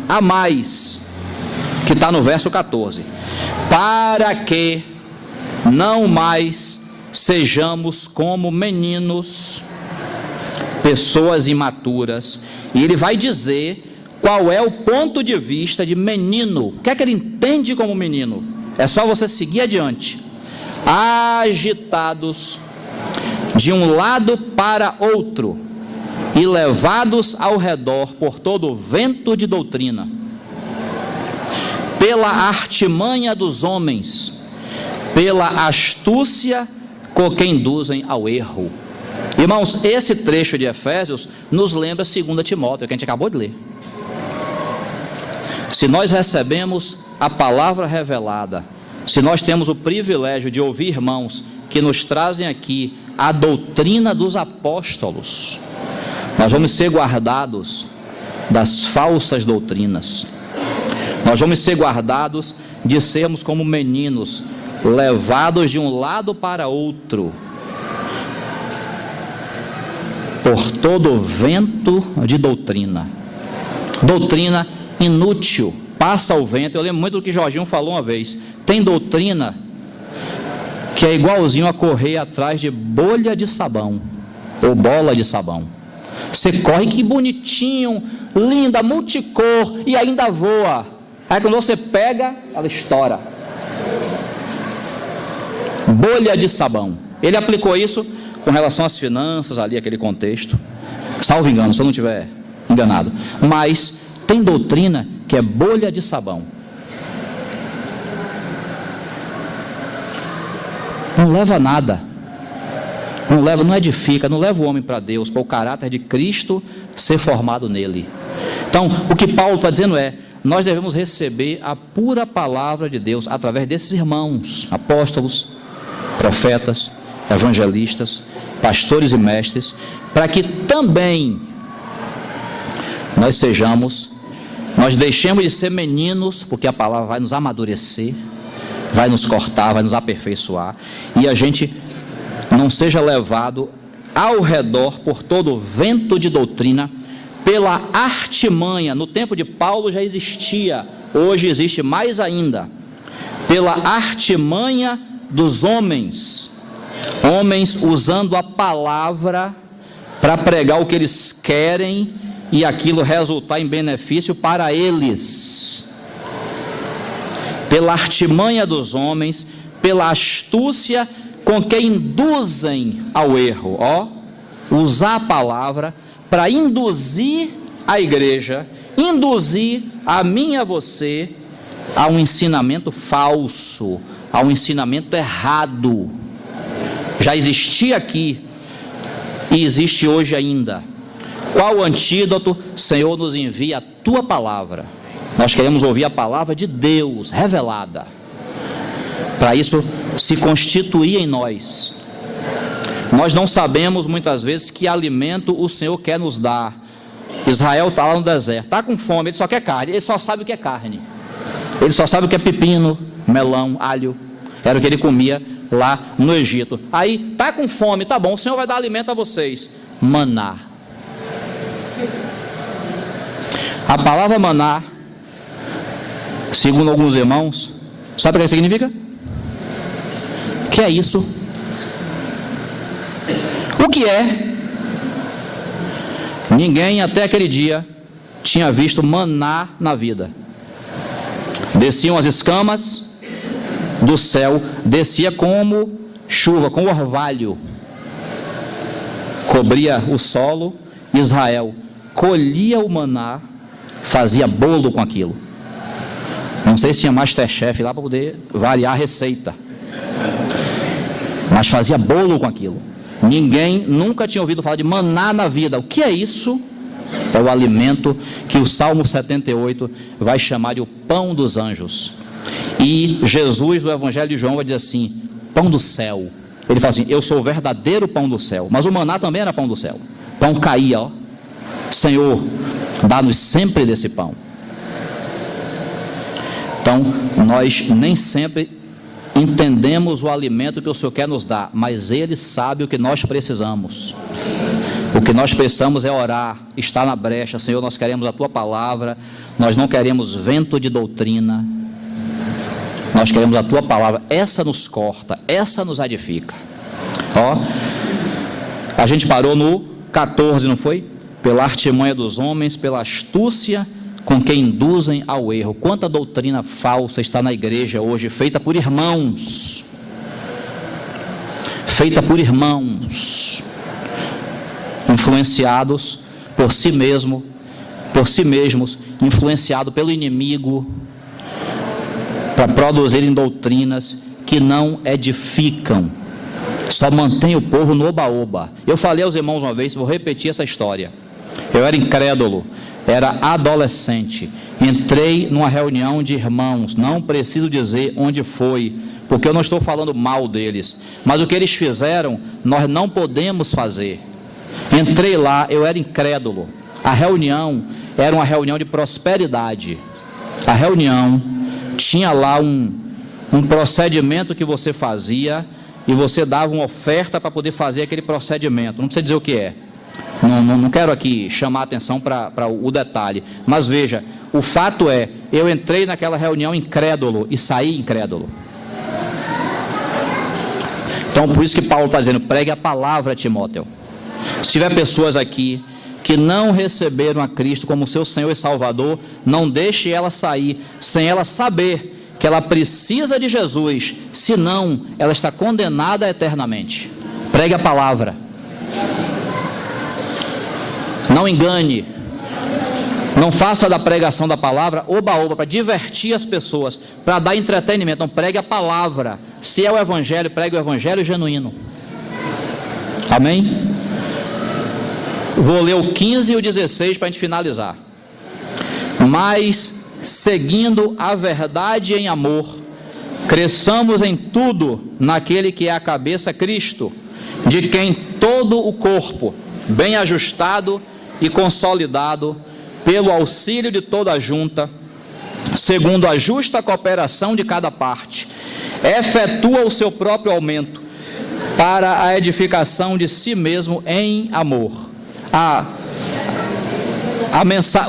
a mais, que está no verso 14, para que não mais sejamos como meninos pessoas imaturas, e ele vai dizer qual é o ponto de vista de menino. O que é que ele entende como menino? É só você seguir adiante. Agitados de um lado para outro e levados ao redor por todo o vento de doutrina, pela artimanha dos homens, pela astúcia com que induzem ao erro. Irmãos, esse trecho de Efésios nos lembra 2 Timóteo, que a gente acabou de ler. Se nós recebemos a palavra revelada, se nós temos o privilégio de ouvir irmãos que nos trazem aqui a doutrina dos apóstolos, nós vamos ser guardados das falsas doutrinas. Nós vamos ser guardados de sermos como meninos, levados de um lado para outro, por todo o vento de doutrina. Doutrina inútil, passa o vento. Eu lembro muito do que Jorginho falou uma vez. Tem doutrina que é igualzinho a correr atrás de bolha de sabão, ou bola de sabão. Você corre, que bonitinho, linda, multicor, e ainda voa. Aí quando você pega, ela estoura. Bolha de sabão. Ele aplicou isso com relação às finanças, ali, aquele contexto. Salvo engano, se eu não estiver enganado. Mas tem doutrina que é bolha de sabão. Não leva a nada. Não edifica, não leva o homem para Deus, para o caráter de Cristo ser formado nele. Então, o que Paulo está dizendo é: nós devemos receber a pura palavra de Deus através desses irmãos, apóstolos, profetas, evangelistas, pastores e mestres, para que também nós deixemos de ser meninos, porque a palavra vai nos amadurecer, vai nos cortar, vai nos aperfeiçoar, e a gente não seja levado ao redor por todo o vento de doutrina, pela artimanha. No tempo de Paulo já existia, hoje existe mais ainda, pela artimanha dos homens usando a palavra para pregar o que eles querem e aquilo resultar em benefício para eles. Pela artimanha dos homens, pela astúcia com que induzem ao erro. Usar a palavra para induzir a igreja, induzir a mim e a você a um ensinamento falso, a um ensinamento errado. Já existia aqui e existe hoje ainda. Qual o antídoto? Senhor, nos envia a tua palavra. Nós queremos ouvir a palavra de Deus revelada, para isso se constituir em nós. Nós não sabemos muitas vezes que alimento o Senhor quer nos dar. Israel está lá no deserto, está com fome, ele só quer carne, ele só sabe o que é carne, ele só sabe o que é pepino, melão, alho, era o que ele comia lá no Egito. Aí, está com fome, tá bom, o Senhor vai dar alimento a vocês. Maná. A palavra maná, segundo alguns irmãos, sabe o que significa? O que é isso? O que é? Ninguém até aquele dia tinha visto maná na vida. Desciam as escamas do céu, descia como chuva, com orvalho, cobria o solo. Israel colhia o maná, fazia bolo com aquilo. Não sei se tinha Masterchef lá para poder variar a receita, mas fazia bolo com aquilo. Ninguém nunca tinha ouvido falar de maná na vida. O que é isso? É o alimento que o Salmo 78 vai chamar de o pão dos anjos. E Jesus, no Evangelho de João, vai dizer assim: pão do céu. Ele fala assim: eu sou o verdadeiro pão do céu. Mas o maná também era pão do céu. Pão caía, Senhor, dá-nos sempre desse pão. Então, nós nem sempre entendemos o alimento que o Senhor quer nos dar, mas Ele sabe o que nós precisamos. O que nós precisamos é orar, estar na brecha. Senhor, nós queremos a Tua palavra, nós não queremos vento de doutrina, nós queremos a Tua palavra. Essa nos corta, essa nos edifica. A gente parou no 14, não foi? Pela artimanha dos homens, pela astúcia com que induzem ao erro. Quanta doutrina falsa está na igreja hoje, feita por irmãos. Feita por irmãos, influenciados por si mesmos, influenciados pelo inimigo, para produzirem doutrinas que não edificam, só mantém o povo no oba-oba. Eu falei aos irmãos uma vez, vou repetir essa história. Eu era incrédulo, era adolescente, entrei numa reunião de irmãos, não preciso dizer onde foi, porque eu não estou falando mal deles, mas o que eles fizeram, nós não podemos fazer. Entrei lá, eu era incrédulo, a reunião era uma reunião de prosperidade, a reunião tinha lá um procedimento que você fazia, e você dava uma oferta para poder fazer aquele procedimento, não precisa dizer o que é, não quero aqui chamar a atenção para o detalhe, mas veja, o fato é, eu entrei naquela reunião incrédulo e saí incrédulo. Então por isso que Paulo está dizendo, pregue a palavra, Timóteo. Se tiver pessoas aqui que não receberam a Cristo como seu Senhor e Salvador, não deixe ela sair sem ela saber que ela precisa de Jesus, senão ela está condenada eternamente. Pregue a palavra, não engane, não faça da pregação da palavra oba-oba, para divertir as pessoas, para dar entretenimento. Não, pregue a palavra, se é o evangelho, pregue o evangelho genuíno. Amém? Vou ler o 15 e o 16 para a gente finalizar. Mas seguindo a verdade em amor, cresçamos em tudo naquele que é a cabeça, Cristo, de quem todo o corpo, bem ajustado e consolidado, pelo auxílio de toda a junta, segundo a justa cooperação de cada parte, efetua o seu próprio aumento para a edificação de si mesmo em amor.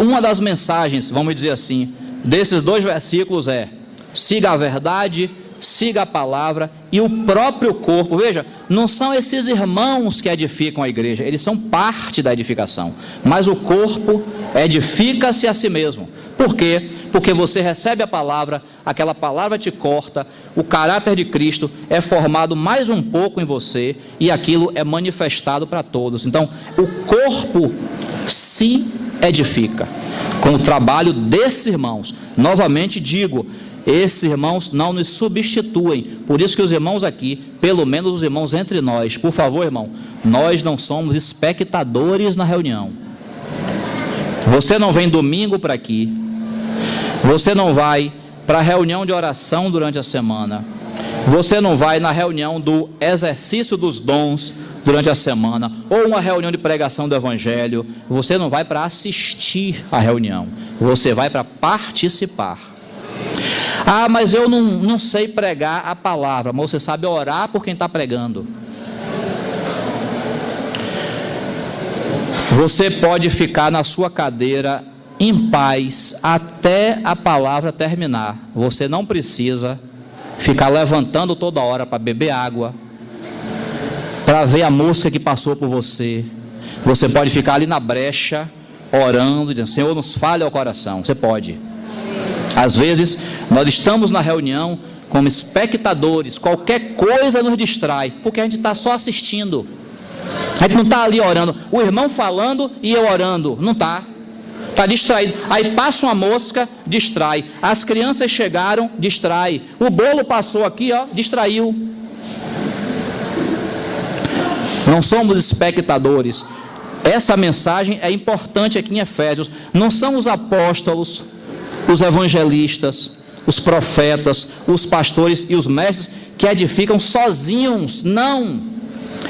Uma das mensagens, vamos dizer assim, desses dois versículos é: siga a verdade, siga a palavra e o próprio corpo. Veja, não são esses irmãos que edificam a igreja, eles são parte da edificação, mas o corpo edifica-se a si mesmo. Por quê? Porque você recebe a palavra, aquela palavra te corta, o caráter de Cristo é formado mais um pouco em você e aquilo é manifestado para todos. Então, o corpo se edifica com o trabalho desses irmãos. Novamente digo, esses irmãos não nos substituem, por isso que os irmãos aqui, pelo menos os irmãos entre nós, por favor, irmão, nós não somos espectadores na reunião. Você não vem domingo para aqui, você não vai para a reunião de oração durante a semana, você não vai na reunião do exercício dos dons durante a semana, ou uma reunião de pregação do evangelho. Você não vai para assistir a reunião, você vai para participar. Ah, mas eu não sei pregar a palavra, mas você sabe orar por quem está pregando. Você pode ficar na sua cadeira em paz até a palavra terminar. Você não precisa ficar levantando toda hora para beber água, para ver a mosca que passou por você. Você pode ficar ali na brecha, orando, dizendo: Senhor, nos fale ao coração. Você pode. Às vezes, nós estamos na reunião como espectadores, qualquer coisa nos distrai, porque a gente está só assistindo. A gente não está ali orando, o irmão falando e eu orando, não está. Está distraído. Aí passa uma mosca, distrai. As crianças chegaram, distrai. O bolo passou aqui, ó, distraiu. Não somos espectadores. Essa mensagem é importante aqui em Efésios. Não são os apóstolos, os evangelistas, os profetas, os pastores e os mestres que edificam sozinhos. Não.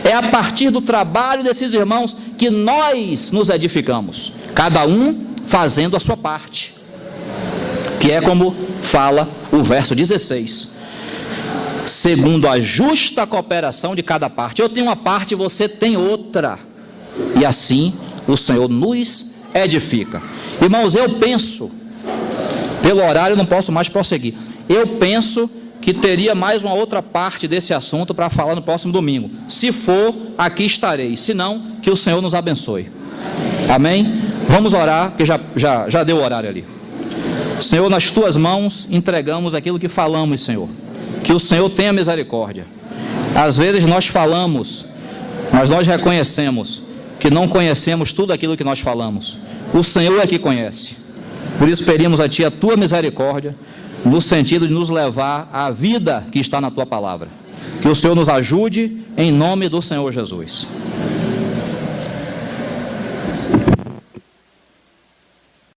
É a partir do trabalho desses irmãos que nós nos edificamos. Cada um fazendo a sua parte. Que é como fala o verso 16. Segundo a justa cooperação de cada parte. Eu tenho uma parte, você tem outra. E assim o Senhor nos edifica. Irmãos, eu penso, pelo horário eu não posso mais prosseguir. Eu penso que que teria mais uma outra parte desse assunto para falar no próximo domingo. Se for, aqui estarei. Se não, que o Senhor nos abençoe. Amém? Vamos orar, que já deu o horário ali. Senhor, nas tuas mãos entregamos aquilo que falamos, Senhor. Que o Senhor tenha misericórdia. Às vezes nós falamos, mas nós reconhecemos que não conhecemos tudo aquilo que nós falamos. O Senhor é que conhece. Por isso pedimos a Ti a Tua misericórdia, no sentido de nos levar à vida que está na Tua palavra. Que o Senhor nos ajude, em nome do Senhor Jesus.